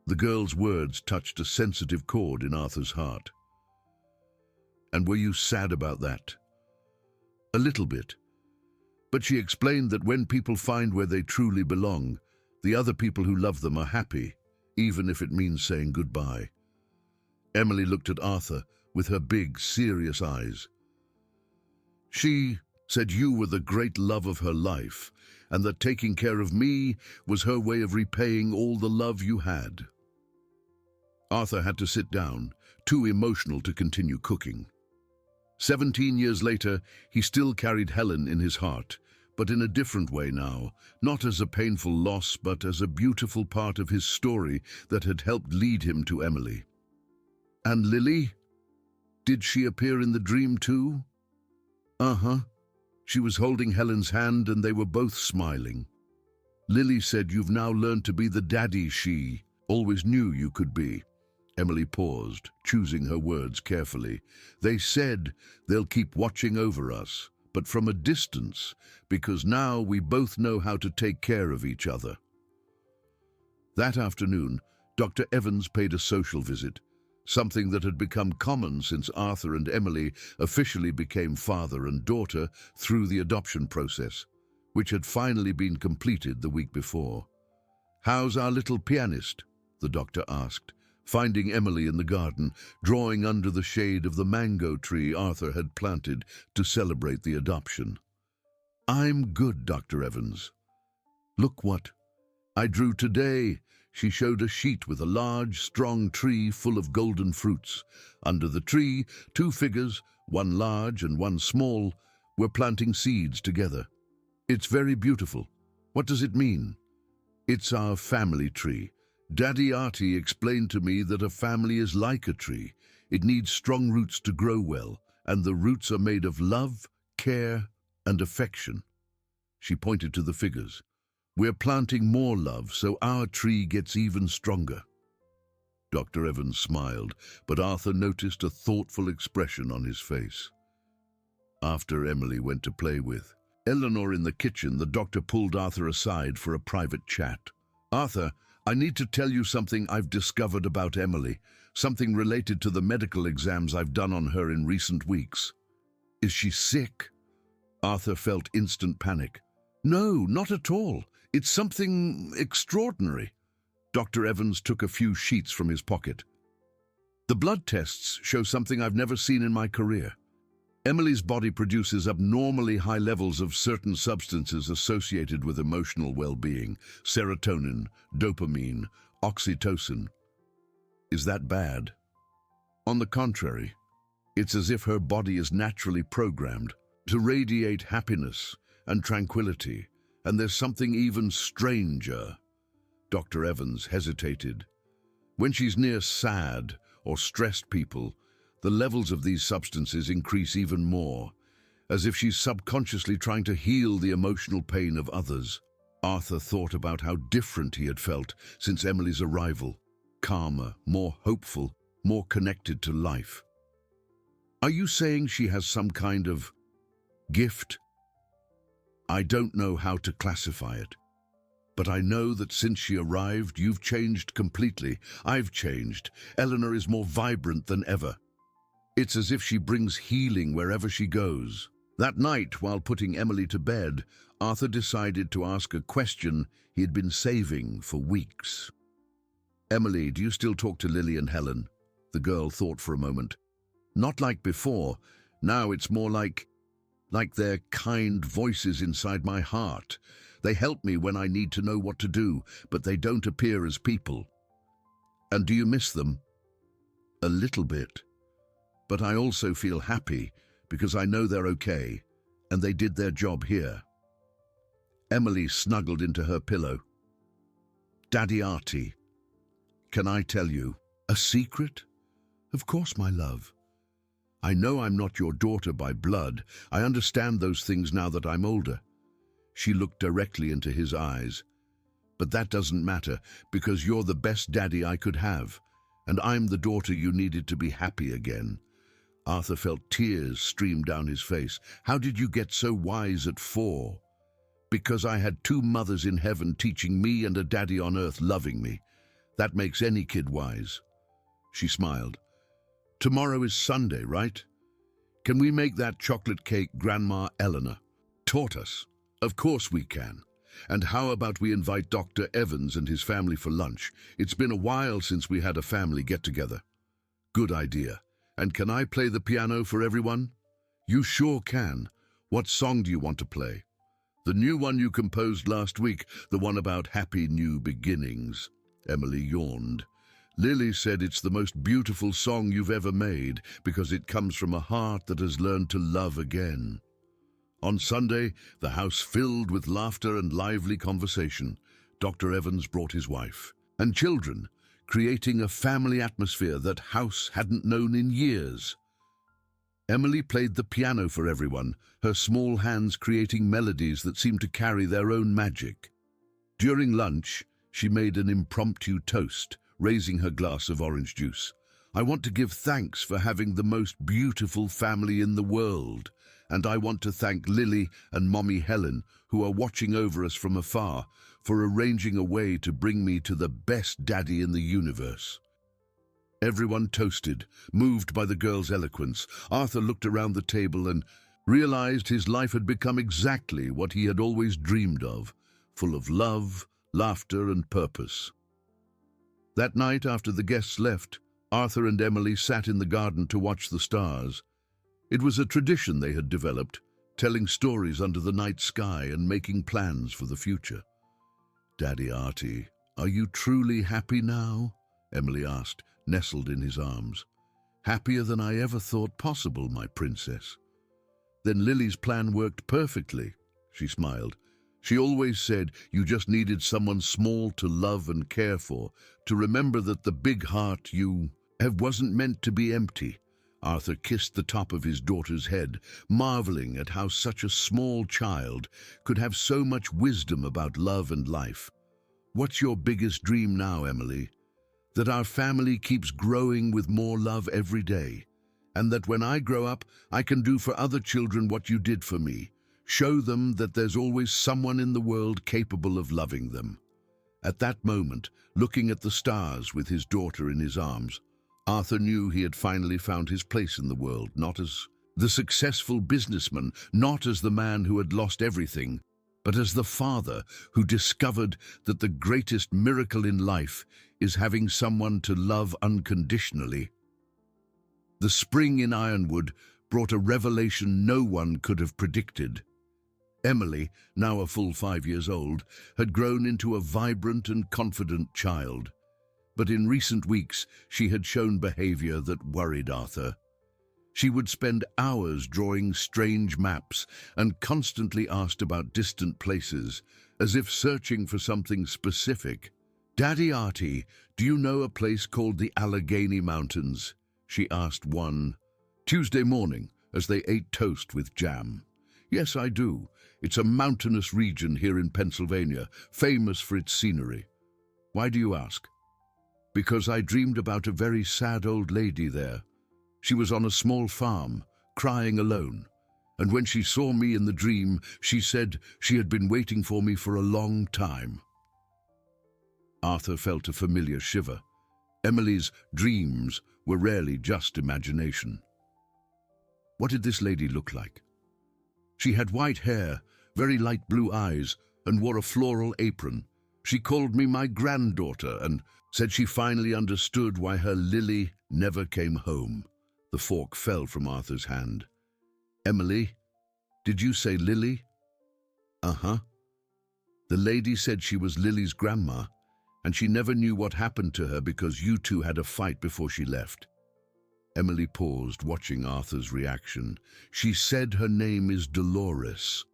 The girl's words touched a sensitive chord in Arthur's heart. "And were you sad about that?" "A little bit. But she explained that when people find where they truly belong, the other people who love them are happy, even if it means saying goodbye." Emily looked at Arthur with her big, serious eyes. "She said you were the great love of her life, and that taking care of me was her way of repaying all the love you had." Arthur had to sit down, too emotional to continue cooking. 17 years later, he still carried Helen in his heart, but in a different way now, not as a painful loss, but as a beautiful part of his story that had helped lead him to Emily. "And Lily? Did she appear in the dream too?" "Uh-huh. She was holding Helen's hand and they were both smiling. Lily said you've now learned to be the daddy she always knew you could be." Emily paused, choosing her words carefully. "They said they'll keep watching over us, but from a distance, because now we both know how to take care of each other." That afternoon, Dr. Evans paid a social visit, something that had become common since Arthur and Emily officially became father and daughter through the adoption process, which had finally been completed the week before. "How's our little pianist?" the doctor asked, finding Emily in the garden, drawing under the shade of the mango tree Arthur had planted to celebrate the adoption. "I'm good, Dr. Evans. Look what I drew today." She showed a sheet with a large, strong tree full of golden fruits. Under the tree, 2 figures, one large and one small, were planting seeds together. "It's very beautiful. What does it mean?" "It's our family tree. Daddy Artie explained to me that a family is like a tree. It needs strong roots to grow well, and the roots are made of love, care, and affection." She pointed to the figures. "We're planting more love so our tree gets even stronger." Dr. Evans smiled, but Arthur noticed a thoughtful expression on his face. After Emily went to play with Eleanor in the kitchen, the doctor pulled Arthur aside for a private chat. "Arthur, I need to tell you something I've discovered about Emily, something related to the medical exams I've done on her in recent weeks." "Is she sick?" Arthur felt instant panic. No, not at all. It's something extraordinary. Dr. Evans took a few sheets from his pocket. The blood tests show something I've never seen in my career. Emily's body produces abnormally high levels of certain substances associated with emotional well-being: serotonin, dopamine, oxytocin. Is that bad? On the contrary, it's as if her body is naturally programmed to radiate happiness and tranquility, and there's something even stranger. Dr. Evans hesitated. When she's near sad or stressed people, the levels of these substances increase even more, as if she's subconsciously trying to heal the emotional pain of others. Arthur thought about how different he had felt since Emily's arrival: calmer, more hopeful, more connected to life. Are you saying she has some kind of gift? I don't know how to classify it, but I know that since she arrived, you've changed completely. I've changed. Eleanor is more vibrant than ever. It's as if she brings healing wherever she goes. That night, while putting Emily to bed, Arthur decided to ask a question he had been saving for weeks. Emily, do you still talk to Lily and Helen? The girl thought for a moment. Not like before. Now it's more like they're kind voices inside my heart. They help me when I need to know what to do, but they don't appear as people. And do you miss them? A little bit. But I also feel happy because I know they're okay, and they did their job here. Emily snuggled into her pillow. Daddy Artie, can I tell you a secret? Of course, my love. I know I'm not your daughter by blood. I understand those things now that I'm older. She looked directly into his eyes. But that doesn't matter, because you're the best daddy I could have, and I'm the daughter you needed to be happy again. Arthur felt tears stream down his face. How did you get so wise at 4? Because I had 2 mothers in heaven teaching me and a daddy on earth loving me. That makes any kid wise. She smiled. Tomorrow is Sunday, right? Can we make that chocolate cake Grandma Eleanor taught us? Of course we can. And how about we invite Dr. Evans and his family for lunch? It's been a while since we had a family get-together. Good idea. And can I play the piano for everyone? You sure can. What song do you want to play? The new one you composed last week, the one about happy new beginnings. Emily yawned. Lily said it's the most beautiful song you've ever made because it comes from a heart that has learned to love again. On Sunday, the house filled with laughter and lively conversation. Dr. Evans brought his wife and children, creating a family atmosphere that house hadn't known in years. Emily played the piano for everyone, her small hands creating melodies that seemed to carry their own magic. During lunch, she made an impromptu toast, raising her glass of orange juice. I want to give thanks for having the most beautiful family in the world, and I want to thank Lily and Mommy Helen, who are watching over us from afar, for arranging a way to bring me to the best daddy in the universe. Everyone toasted, moved by the girl's eloquence. Arthur looked around the table and realized his life had become exactly what he had always dreamed of, full of love, laughter, and purpose. That night, after the guests left, Arthur and Emily sat in the garden to watch the stars. It was a tradition they had developed, telling stories under the night sky and making plans for the future. Daddy Artie, are you truly happy now? Emily asked, nestled in his arms. Happier than I ever thought possible, my princess. Then Lily's plan worked perfectly, she smiled. She always said you just needed someone small to love and care for, to remember that the big heart you have wasn't meant to be empty. Arthur kissed the top of his daughter's head, marveling at how such a small child could have so much wisdom about love and life. What's your biggest dream now, Emily? That our family keeps growing with more love every day, and that when I grow up, I can do for other children what you did for me. Show them that there's always someone in the world capable of loving them. At that moment, looking at the stars with his daughter in his arms, Arthur knew he had finally found his place in the world, not as The successful businessman, not as the man who had lost everything, but as the father who discovered that the greatest miracle in life is having someone to love unconditionally. The spring in Ironwood brought a revelation no one could have predicted. Emily, now a full 5 years old, had grown into a vibrant and confident child. But in recent weeks, she had shown behavior that worried Arthur. She would spend hours drawing strange maps and constantly asked about distant places, as if searching for something specific. "Daddy Artie, do you know a place called the Allegheny Mountains?" she asked one Tuesday morning as they ate toast with jam. "Yes, I do. It's a mountainous region here in Pennsylvania, famous for its scenery." "Why do you ask?" "Because I dreamed about a very sad old lady there. She was on a small farm, crying alone, and when she saw me in the dream, she said she had been waiting for me for a long time." Arthur felt a familiar shiver. Emily's dreams were rarely just imagination. What did this lady look like? She had white hair, very light blue eyes, and wore a floral apron. She called me my granddaughter and said she finally understood why her Lily never came home. The fork fell from Arthur's hand. "Emily, did you say Lily?" "Uh-huh." "The lady said she was Lily's grandma, and she never knew what happened to her because you two had a fight before she left." Emily paused, watching Arthur's reaction. "She said her name is Dolores."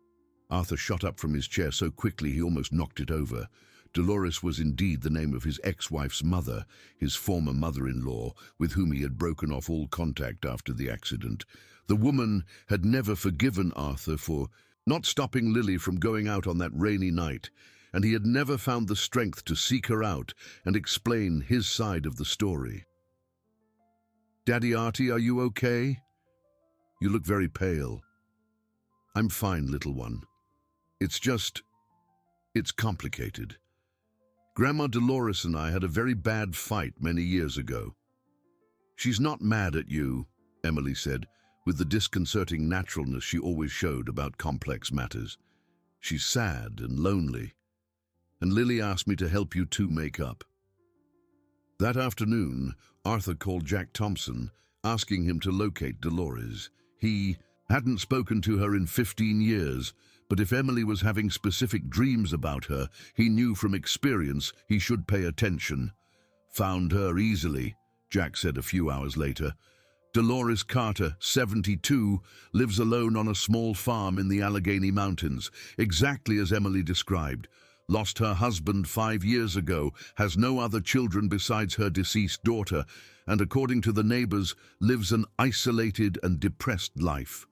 Arthur shot up from his chair so quickly he almost knocked it over. Dolores was indeed the name of his ex-wife's mother, his former mother-in-law, with whom he had broken off all contact after the accident. The woman had never forgiven Arthur for not stopping Lily from going out on that rainy night, and he had never found the strength to seek her out and explain his side of the story. "Daddy Artie, are you okay? You look very pale." "I'm fine, little one. It's complicated. Grandma Dolores and I had a very bad fight many years ago." "She's not mad at you," Emily said, with the disconcerting naturalness she always showed about complex matters. "She's sad and lonely, and Lily asked me to help you two make up." That afternoon, Arthur called Jack Thompson, asking him to locate Dolores. He hadn't spoken to her in 15 years, but if Emily was having specific dreams about her, he knew from experience he should pay attention. "Found her easily," Jack said a few hours later. "Dolores Carter, 72, lives alone on a small farm in the Allegheny Mountains, exactly as Emily described. Lost her husband 5 years ago, has no other children besides her deceased daughter, and according to the neighbors, lives an isolated and depressed life."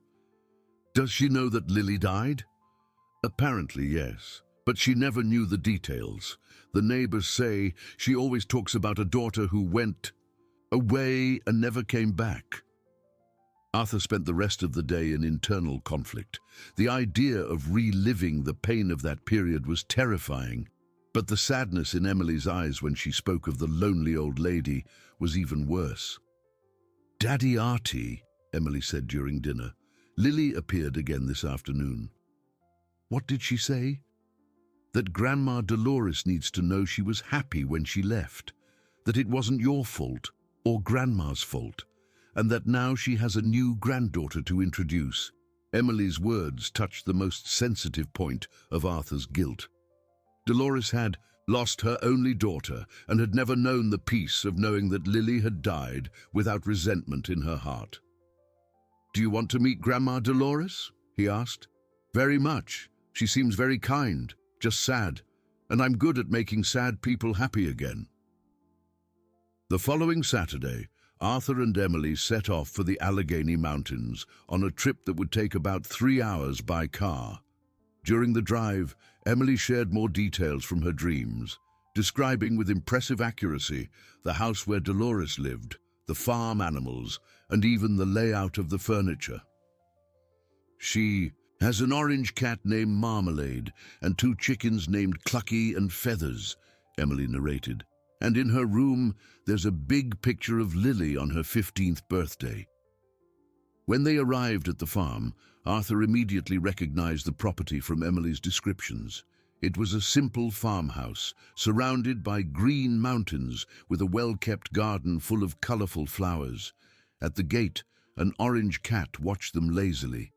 "Does she know that Lily died?" "Apparently, yes, but she never knew the details. The neighbors say she always talks about a daughter who went away and never came back." Arthur spent the rest of the day in internal conflict. The idea of reliving the pain of that period was terrifying, but the sadness in Emily's eyes when she spoke of the lonely old lady was even worse. "Daddy Artie," Emily said during dinner. "Lily appeared again this afternoon." "What did she say?" "That Grandma Dolores needs to know she was happy when she left, that it wasn't your fault or Grandma's fault, and that now she has a new granddaughter to introduce." Emily's words touched the most sensitive point of Arthur's guilt. Dolores had lost her only daughter and had never known the peace of knowing that Lily had died without resentment in her heart. "Do you want to meet Grandma Dolores?" he asked. "Very much. She seems very kind, just sad, and I'm good at making sad people happy again." The following Saturday, Arthur and Emily set off for the Allegheny Mountains on a trip that would take about 3 hours by car. During the drive, Emily shared more details from her dreams, describing with impressive accuracy the house where Dolores lived, the farm animals, and even the layout of the furniture. "She has an orange cat named Marmalade and 2 chickens named Clucky and Feathers," Emily narrated. "And in her room, there's a big picture of Lily on her 15th birthday." When they arrived at the farm, Arthur immediately recognized the property from Emily's descriptions. It was a simple farmhouse, surrounded by green mountains with a well-kept garden full of colorful flowers. At the gate, an orange cat watched them lazily.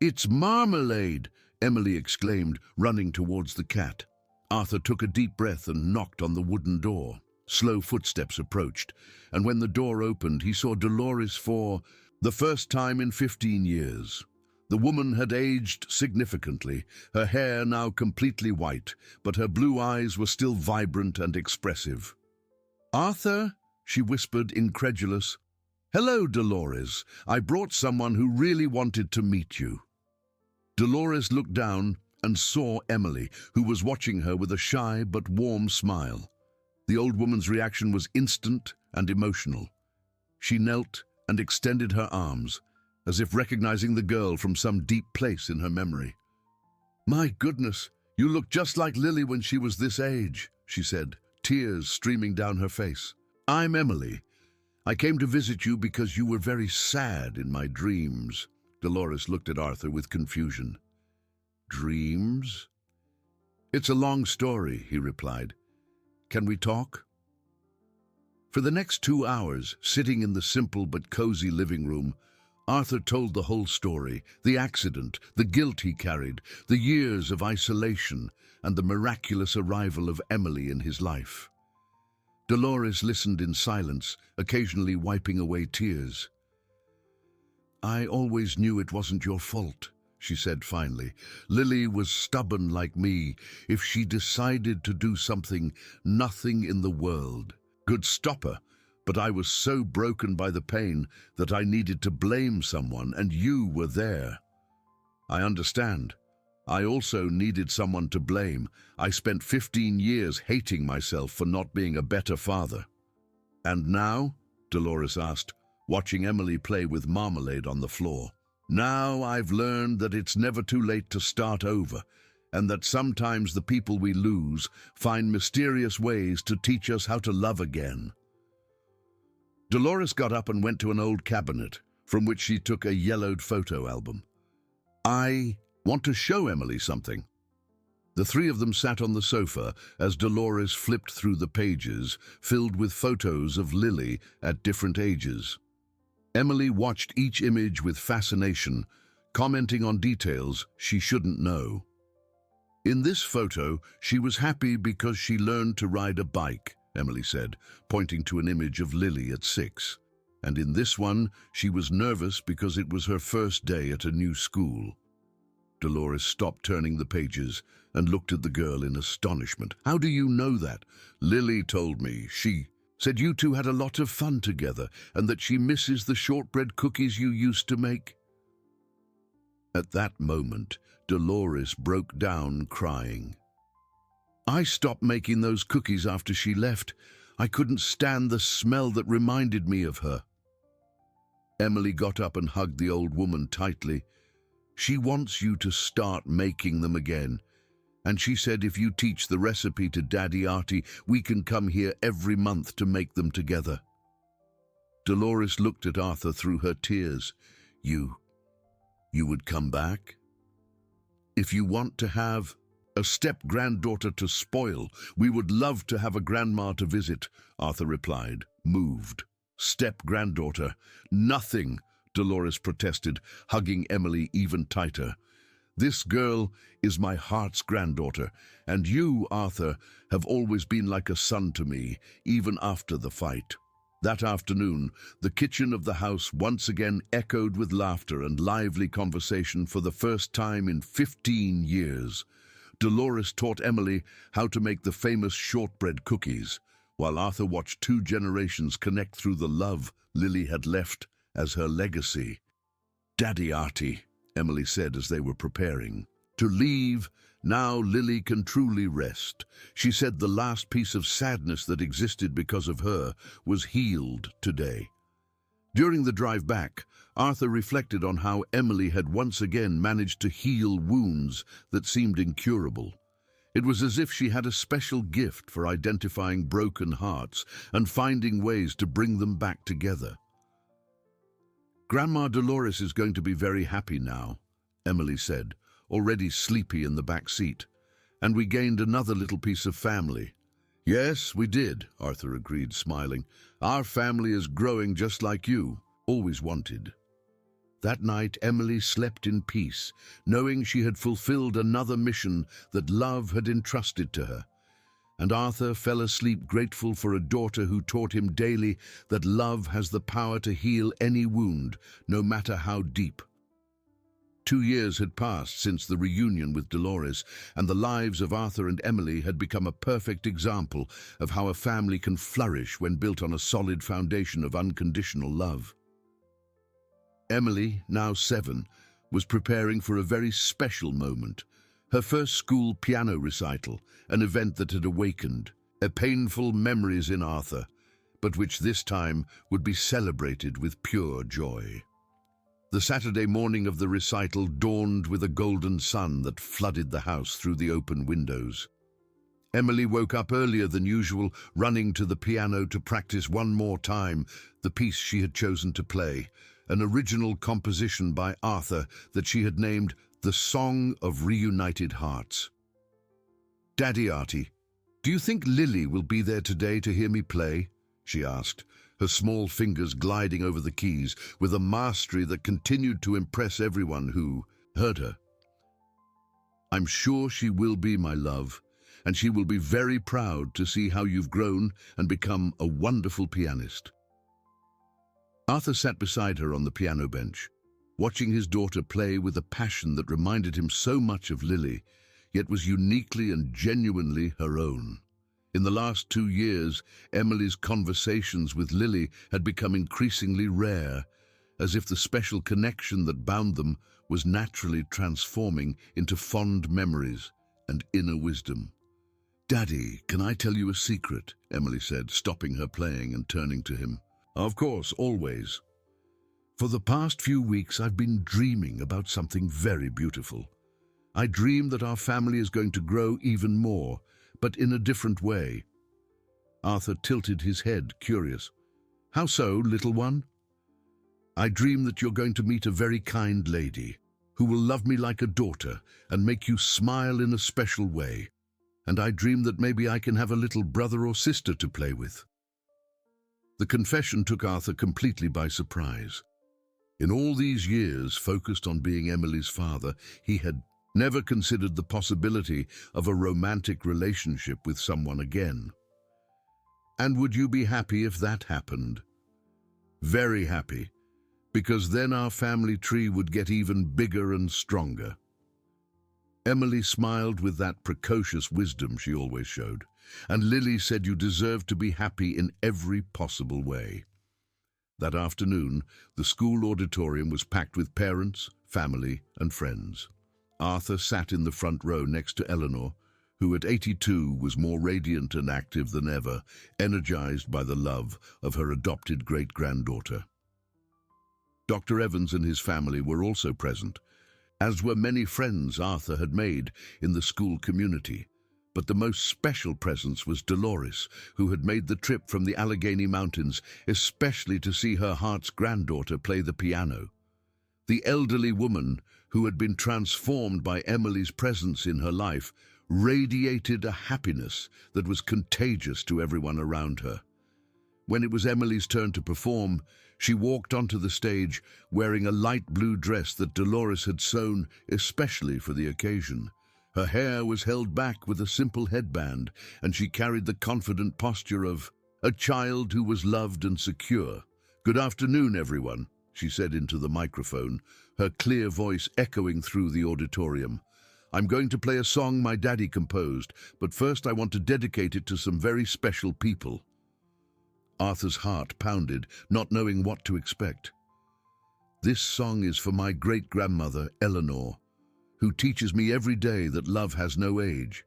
"It's Marmalade!" Emily exclaimed, running towards the cat. Arthur took a deep breath and knocked on the wooden door. Slow footsteps approached, and when the door opened, he saw Dolores for the first time in 15 years. The woman had aged significantly, her hair now completely white, but her blue eyes were still vibrant and expressive. "Arthur," she whispered, incredulous. "Hello, Dolores. I brought someone who really wanted to meet you." Dolores looked down and saw Emily, who was watching her with a shy but warm smile. The old woman's reaction was instant and emotional. She knelt and extended her arms, as if recognizing the girl from some deep place in her memory. "My goodness, you look just like Lily when she was this age," she said, tears streaming down her face. "I'm Emily. I came to visit you because you were very sad in my dreams." Dolores looked at Arthur with confusion. "Dreams?" "It's a long story," he replied. "Can we talk?" For the next 2 hours, sitting in the simple but cozy living room, Arthur told the whole story, the accident, the guilt he carried, the years of isolation, and the miraculous arrival of Emily in his life. Dolores listened in silence, occasionally wiping away tears. "I always knew it wasn't your fault," she said finally. "Lily was stubborn like me. If she decided to do something, nothing in the world could stop her. But I was so broken by the pain that I needed to blame someone, and you were there. I understand. I also needed someone to blame. I spent 15 years hating myself for not being a better father." "And now?" Dolores asked, watching Emily play with marmalade on the floor. "Now I've learned that it's never too late to start over, and that sometimes the people we lose find mysterious ways to teach us how to love again." Dolores got up and went to an old cabinet, from which she took a yellowed photo album. "I want to show Emily something." The three of them sat on the sofa as Dolores flipped through the pages, filled with photos of Lily at different ages. Emily watched each image with fascination, commenting on details she shouldn't know. "In this photo, she was happy because she learned to ride a bike," Emily said, pointing to an image of Lily at 6. "And in this one, she was nervous because it was her first day at a new school." Dolores stopped turning the pages and looked at the girl in astonishment. "How do you know that?" "Lily told me. She said you two had a lot of fun together and that she misses the shortbread cookies you used to make." At that moment, Dolores broke down crying. "I stopped making those cookies after she left. I couldn't stand the smell that reminded me of her." Emily got up and hugged the old woman tightly. "She wants you to start making them again. And she said if you teach the recipe to Daddy Artie, we can come here every month to make them together." Dolores looked at Arthur through her tears. You would come back? "If you want to have a step-granddaughter to spoil, we would love to have a grandma to visit," Arthur replied, moved. "Step-granddaughter? Nothing," Dolores protested, hugging Emily even tighter. "This girl is my heart's granddaughter, and you, Arthur, have always been like a son to me, even after the fight." That afternoon, the kitchen of the house once again echoed with laughter and lively conversation for the first time in 15 years. Dolores taught Emily how to make the famous shortbread cookies, while Arthur watched 2 generations connect through the love Lily had left as her legacy. "Daddy Artie," Emily said as they were preparing to leave, "now Lily can truly rest." She said the last piece of sadness that existed because of her was healed today. During the drive back, Arthur reflected on how Emily had once again managed to heal wounds that seemed incurable. It was as if she had a special gift for identifying broken hearts and finding ways to bring them back together. Grandma Dolores is going to be very happy now, Emily said, already sleepy in the back seat. And we gained another little piece of family. Yes, we did, Arthur agreed, smiling. Our family is growing just like you always wanted. That night, Emily slept in peace, knowing she had fulfilled another mission that love had entrusted to her. And Arthur fell asleep grateful for a daughter who taught him daily that love has the power to heal any wound, no matter how deep. 2 years had passed since the reunion with Dolores, and the lives of Arthur and Emily had become a perfect example of how a family can flourish when built on a solid foundation of unconditional love. Emily, now 7, was preparing for a very special moment. Her first school piano recital, an event that had awakened painful memories in Arthur, but which this time would be celebrated with pure joy. The Saturday morning of the recital dawned with a golden sun that flooded the house through the open windows. Emily woke up earlier than usual, running to the piano to practice one more time the piece she had chosen to play, an original composition by Arthur that she had named The Song of Reunited Hearts. "Daddy Artie, do you think Lily will be there today to hear me play?" she asked, her small fingers gliding over the keys with a mastery that continued to impress everyone who heard her. "I'm sure she will be, my love, and she will be very proud to see how you've grown and become a wonderful pianist." Arthur sat beside her on the piano bench, watching his daughter play with a passion that reminded him so much of Lily, yet was uniquely and genuinely her own. In the last 2 years, Emily's conversations with Lily had become increasingly rare, as if the special connection that bound them was naturally transforming into fond memories and inner wisdom. "Daddy, can I tell you a secret?" Emily said, stopping her playing and turning to him. "Of course, always. For the past few weeks, I've been dreaming about something very beautiful. I dream that our family is going to grow even more, but in a different way." Arthur tilted his head, curious. "How so, little one?" "I dream that you're going to meet a very kind lady who will love me like a daughter and make you smile in a special way. And I dream that maybe I can have a little brother or sister to play with." The confession took Arthur completely by surprise. In all these years focused on being Emily's father, he had never considered the possibility of a romantic relationship with someone again. "And would you be happy if that happened?" "Very happy, because then our family tree would get even bigger and stronger." Emily smiled with that precocious wisdom she always showed, and Lily said you deserved to be happy in every possible way. That afternoon, the school auditorium was packed with parents, family, and friends. Arthur sat in the front row next to Eleanor, who at 82 was more radiant and active than ever, energized by the love of her adopted great-granddaughter. Dr. Evans and his family were also present, as were many friends Arthur had made in the school community. But the most special presence was Dolores, who had made the trip from the Allegheny Mountains, especially to see her heart's granddaughter play the piano. The elderly woman, who had been transformed by Emily's presence in her life, radiated a happiness that was contagious to everyone around her. When it was Emily's turn to perform, she walked onto the stage wearing a light blue dress that Dolores had sewn especially for the occasion. Her hair was held back with a simple headband, and she carried the confident posture of a child who was loved and secure. "Good afternoon, everyone," she said into the microphone, her clear voice echoing through the auditorium. "I'm going to play a song my daddy composed, but first I want to dedicate it to some very special people." Arthur's heart pounded, not knowing what to expect. "This song is for my great-grandmother, Eleanor, who teaches me every day that love has no age.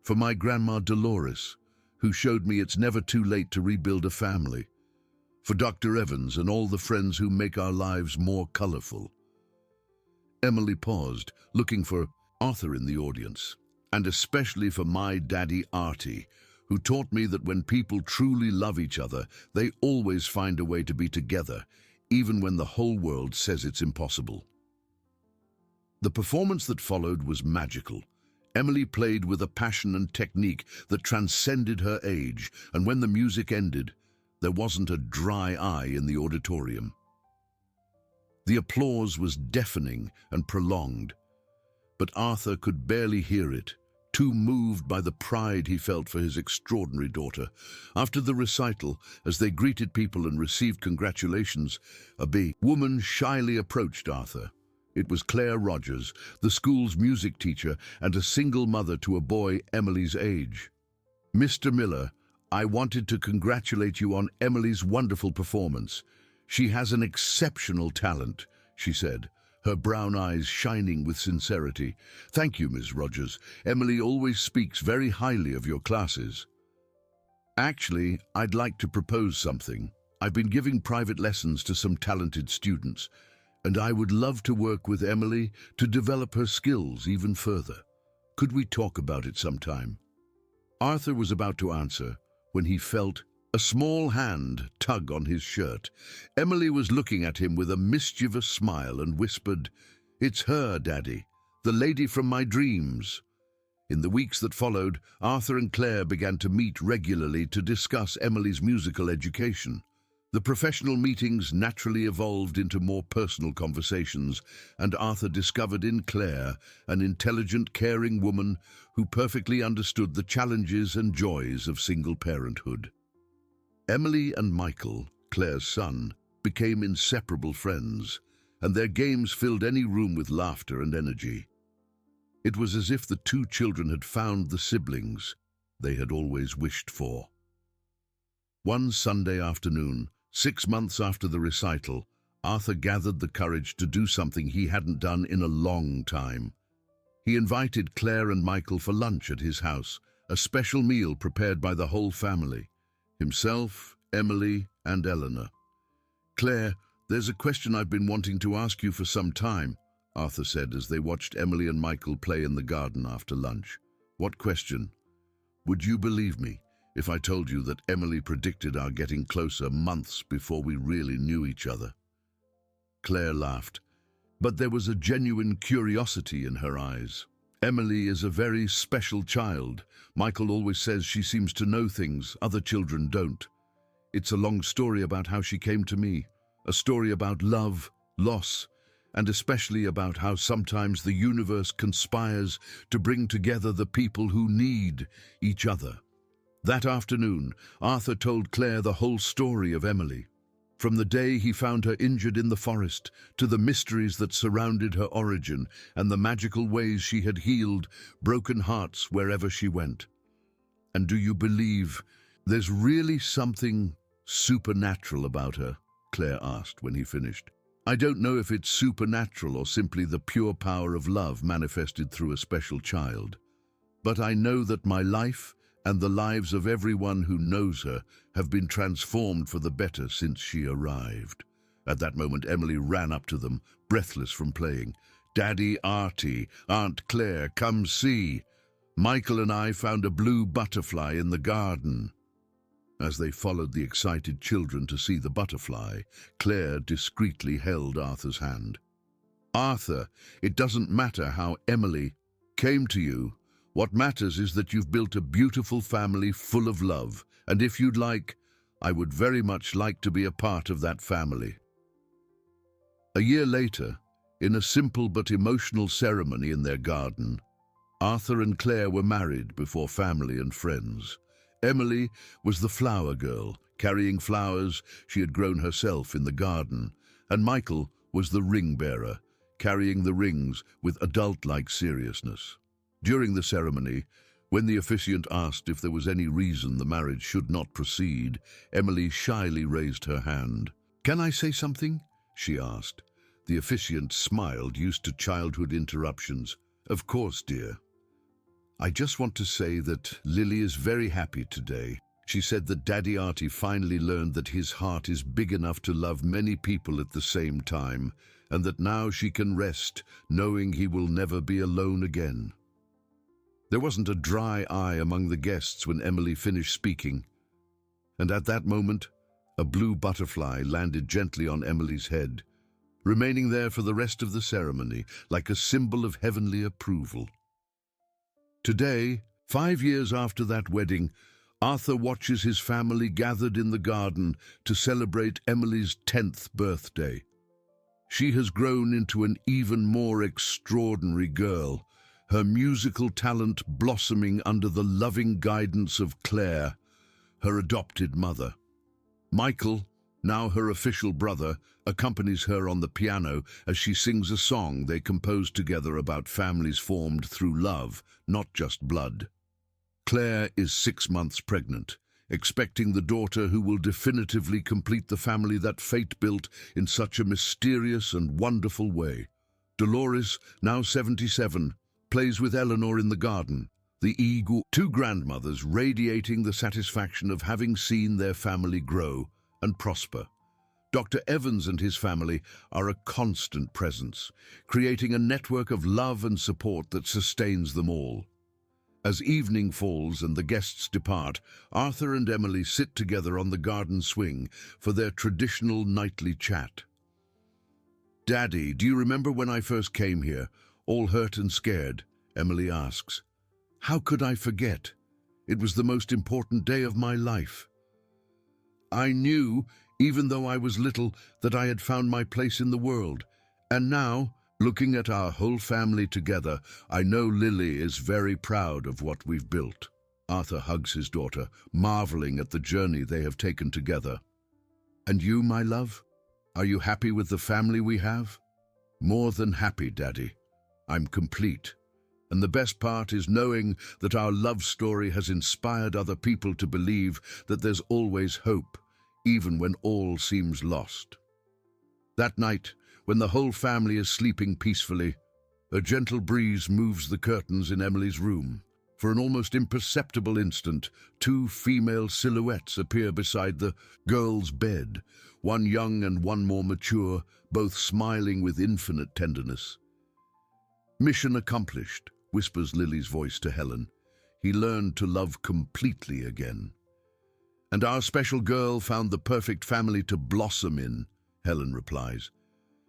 For my grandma Dolores, who showed me it's never too late to rebuild a family. For Dr. Evans and all the friends who make our lives more colorful." Emily paused, looking for Arthur in the audience. "And especially for my daddy Artie, who taught me that when people truly love each other, they always find a way to be together, even when the whole world says it's impossible. The performance that followed was magical. Emily played with a passion and technique that transcended her age, and when the music ended, there wasn't a dry eye in the auditorium. The applause was deafening and prolonged, but Arthur could barely hear it, too moved by the pride he felt for his extraordinary daughter. After the recital, as they greeted people and received congratulations, a woman shyly approached Arthur. It was Claire Rogers, the school's music teacher and a single mother to a boy Emily's age. "Mr. Miller, I wanted to congratulate you on Emily's wonderful performance. She has an exceptional talent," she said, her brown eyes shining with sincerity. "Thank you, Ms. Rogers. Emily always speaks very highly of your classes." "Actually, I'd like to propose something. I've been giving private lessons to some talented students, and I would love to work with Emily to develop her skills even further. Could we talk about it sometime?" Arthur was about to answer when he felt a small hand tug on his shirt. Emily was looking at him with a mischievous smile and whispered, "It's her, Daddy, the lady from my dreams." In the weeks that followed, Arthur and Claire began to meet regularly to discuss Emily's musical education. The professional meetings naturally evolved into more personal conversations, and Arthur discovered in Claire an intelligent, caring woman who perfectly understood the challenges and joys of single parenthood. Emily and Michael, Claire's son, became inseparable friends, and their games filled any room with laughter and energy. It was as if the two children had found the siblings they had always wished for. One Sunday afternoon, 6 months after the recital, Arthur gathered the courage to do something he hadn't done in a long time. He invited Claire and Michael for lunch at his house, a special meal prepared by the whole family. Himself, Emily, and Eleanor. "Claire, there's a question I've been wanting to ask you for some time," Arthur said as they watched Emily and Michael play in the garden after lunch. "What question?" "Would you believe me if I told you that Emily predicted our getting closer months before we really knew each other?" Claire laughed, but there was a genuine curiosity in her eyes. "Emily is a very special child. Michael always says she seems to know things other children don't. It's a long story about how she came to me, a story about love, loss, and especially about how sometimes the universe conspires to bring together the people who need each other." That afternoon, Arthur told Claire the whole story of Emily. From the day he found her injured in the forest, to the mysteries that surrounded her origin and the magical ways she had healed broken hearts wherever she went. "And do you believe there's really something supernatural about her?" Claire asked when he finished. "I don't know if it's supernatural or simply the pure power of love manifested through a special child. But I know that my life and the lives of everyone who knows her have been transformed for the better since she arrived." At that moment, Emily ran up to them, breathless from playing. "Daddy Artie, Aunt Claire, come see. Michael and I found a blue butterfly in the garden." As they followed the excited children to see the butterfly, Claire discreetly held Arthur's hand. "Arthur, it doesn't matter how Emily came to you. What matters is that you've built a beautiful family full of love, and if you'd like, I would very much like to be a part of that family." A year later, in a simple but emotional ceremony in their garden, Arthur and Claire were married before family and friends. Emily was the flower girl, carrying flowers she had grown herself in the garden, and Michael was the ring bearer, carrying the rings with adult-like seriousness. During the ceremony, when the officiant asked if there was any reason the marriage should not proceed, Emily shyly raised her hand. "Can I say something?" she asked. The officiant smiled, used to childhood interruptions. "Of course, dear. I just want to say that Lily is very happy today. She said that Daddy Artie finally learned that his heart is big enough to love many people at the same time, and that now she can rest knowing he will never be alone again." There wasn't a dry eye among the guests when Emily finished speaking, and at that moment, A blue butterfly landed gently on Emily's head, remaining there for the rest of the ceremony, like a symbol of heavenly approval. Today, 5 years after that wedding, Arthur watches his family gathered in the garden to celebrate Emily's 10th birthday. She has grown into an even more extraordinary girl, her musical talent blossoming under the loving guidance of Claire, her adopted mother. Michael, now her official brother, accompanies her on the piano as she sings a song they composed together about families formed through love, not just blood. Claire is 6 months pregnant, expecting the daughter who will definitively complete the family that fate built in such a mysterious and wonderful way. Dolores, now 77, plays with Eleanor in the garden, the eagle, two grandmothers radiating the satisfaction of having seen their family grow and prosper. Dr. Evans and his family are a constant presence, creating a network of love and support that sustains them all. As evening falls and the guests depart, Arthur and Emily sit together on the garden swing for their traditional nightly chat. "Daddy, do you remember when I first came here, all hurt and scared?" Emily asks. "How could I forget? It was the most important day of my life. I knew, even though I was little, that I had found my place in the world. And now, looking at our whole family together, I know Lily is very proud of what we've built." Arthur hugs his daughter, marveling at the journey they have taken together. "And you, my love? Are you happy with the family we have?" "More than happy, Daddy. I'm complete. And the best part is knowing that our love story has inspired other people to believe that there's always hope, even when all seems lost." That night, when the whole family is sleeping peacefully, a gentle breeze moves the curtains in Emily's room. For an almost imperceptible instant, 2 female silhouettes appear beside the girl's bed, one young and one more mature, both smiling with infinite tenderness. "Mission accomplished," whispers Lily's voice to Helen. "He learned to love completely again." "And our special girl found the perfect family to blossom in," Helen replies.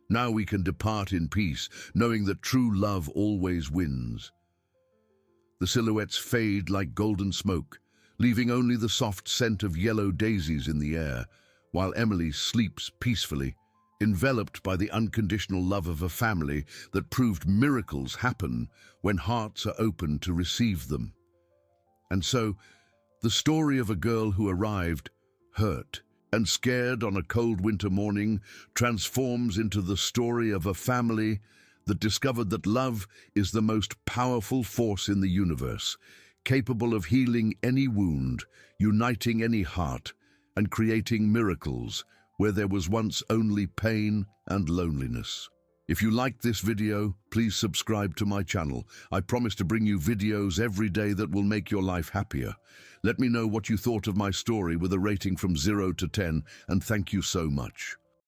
"Now we can depart in peace, knowing that true love always wins." The silhouettes fade like golden smoke, leaving only the soft scent of yellow daisies in the air, while Emily sleeps peacefully, enveloped by the unconditional love of a family that proved miracles happen when hearts are open to receive them. And so, the story of a girl who arrived, hurt, and scared on a cold winter morning transforms into the story of a family that discovered that love is the most powerful force in the universe, capable of healing any wound, uniting any heart, and creating miracles where there was once only pain and loneliness. If you liked this video, please subscribe to my channel. I promise to bring you videos every day that will make your life happier. Let me know what you thought of my story with a rating from 0 to 10, and thank you so much.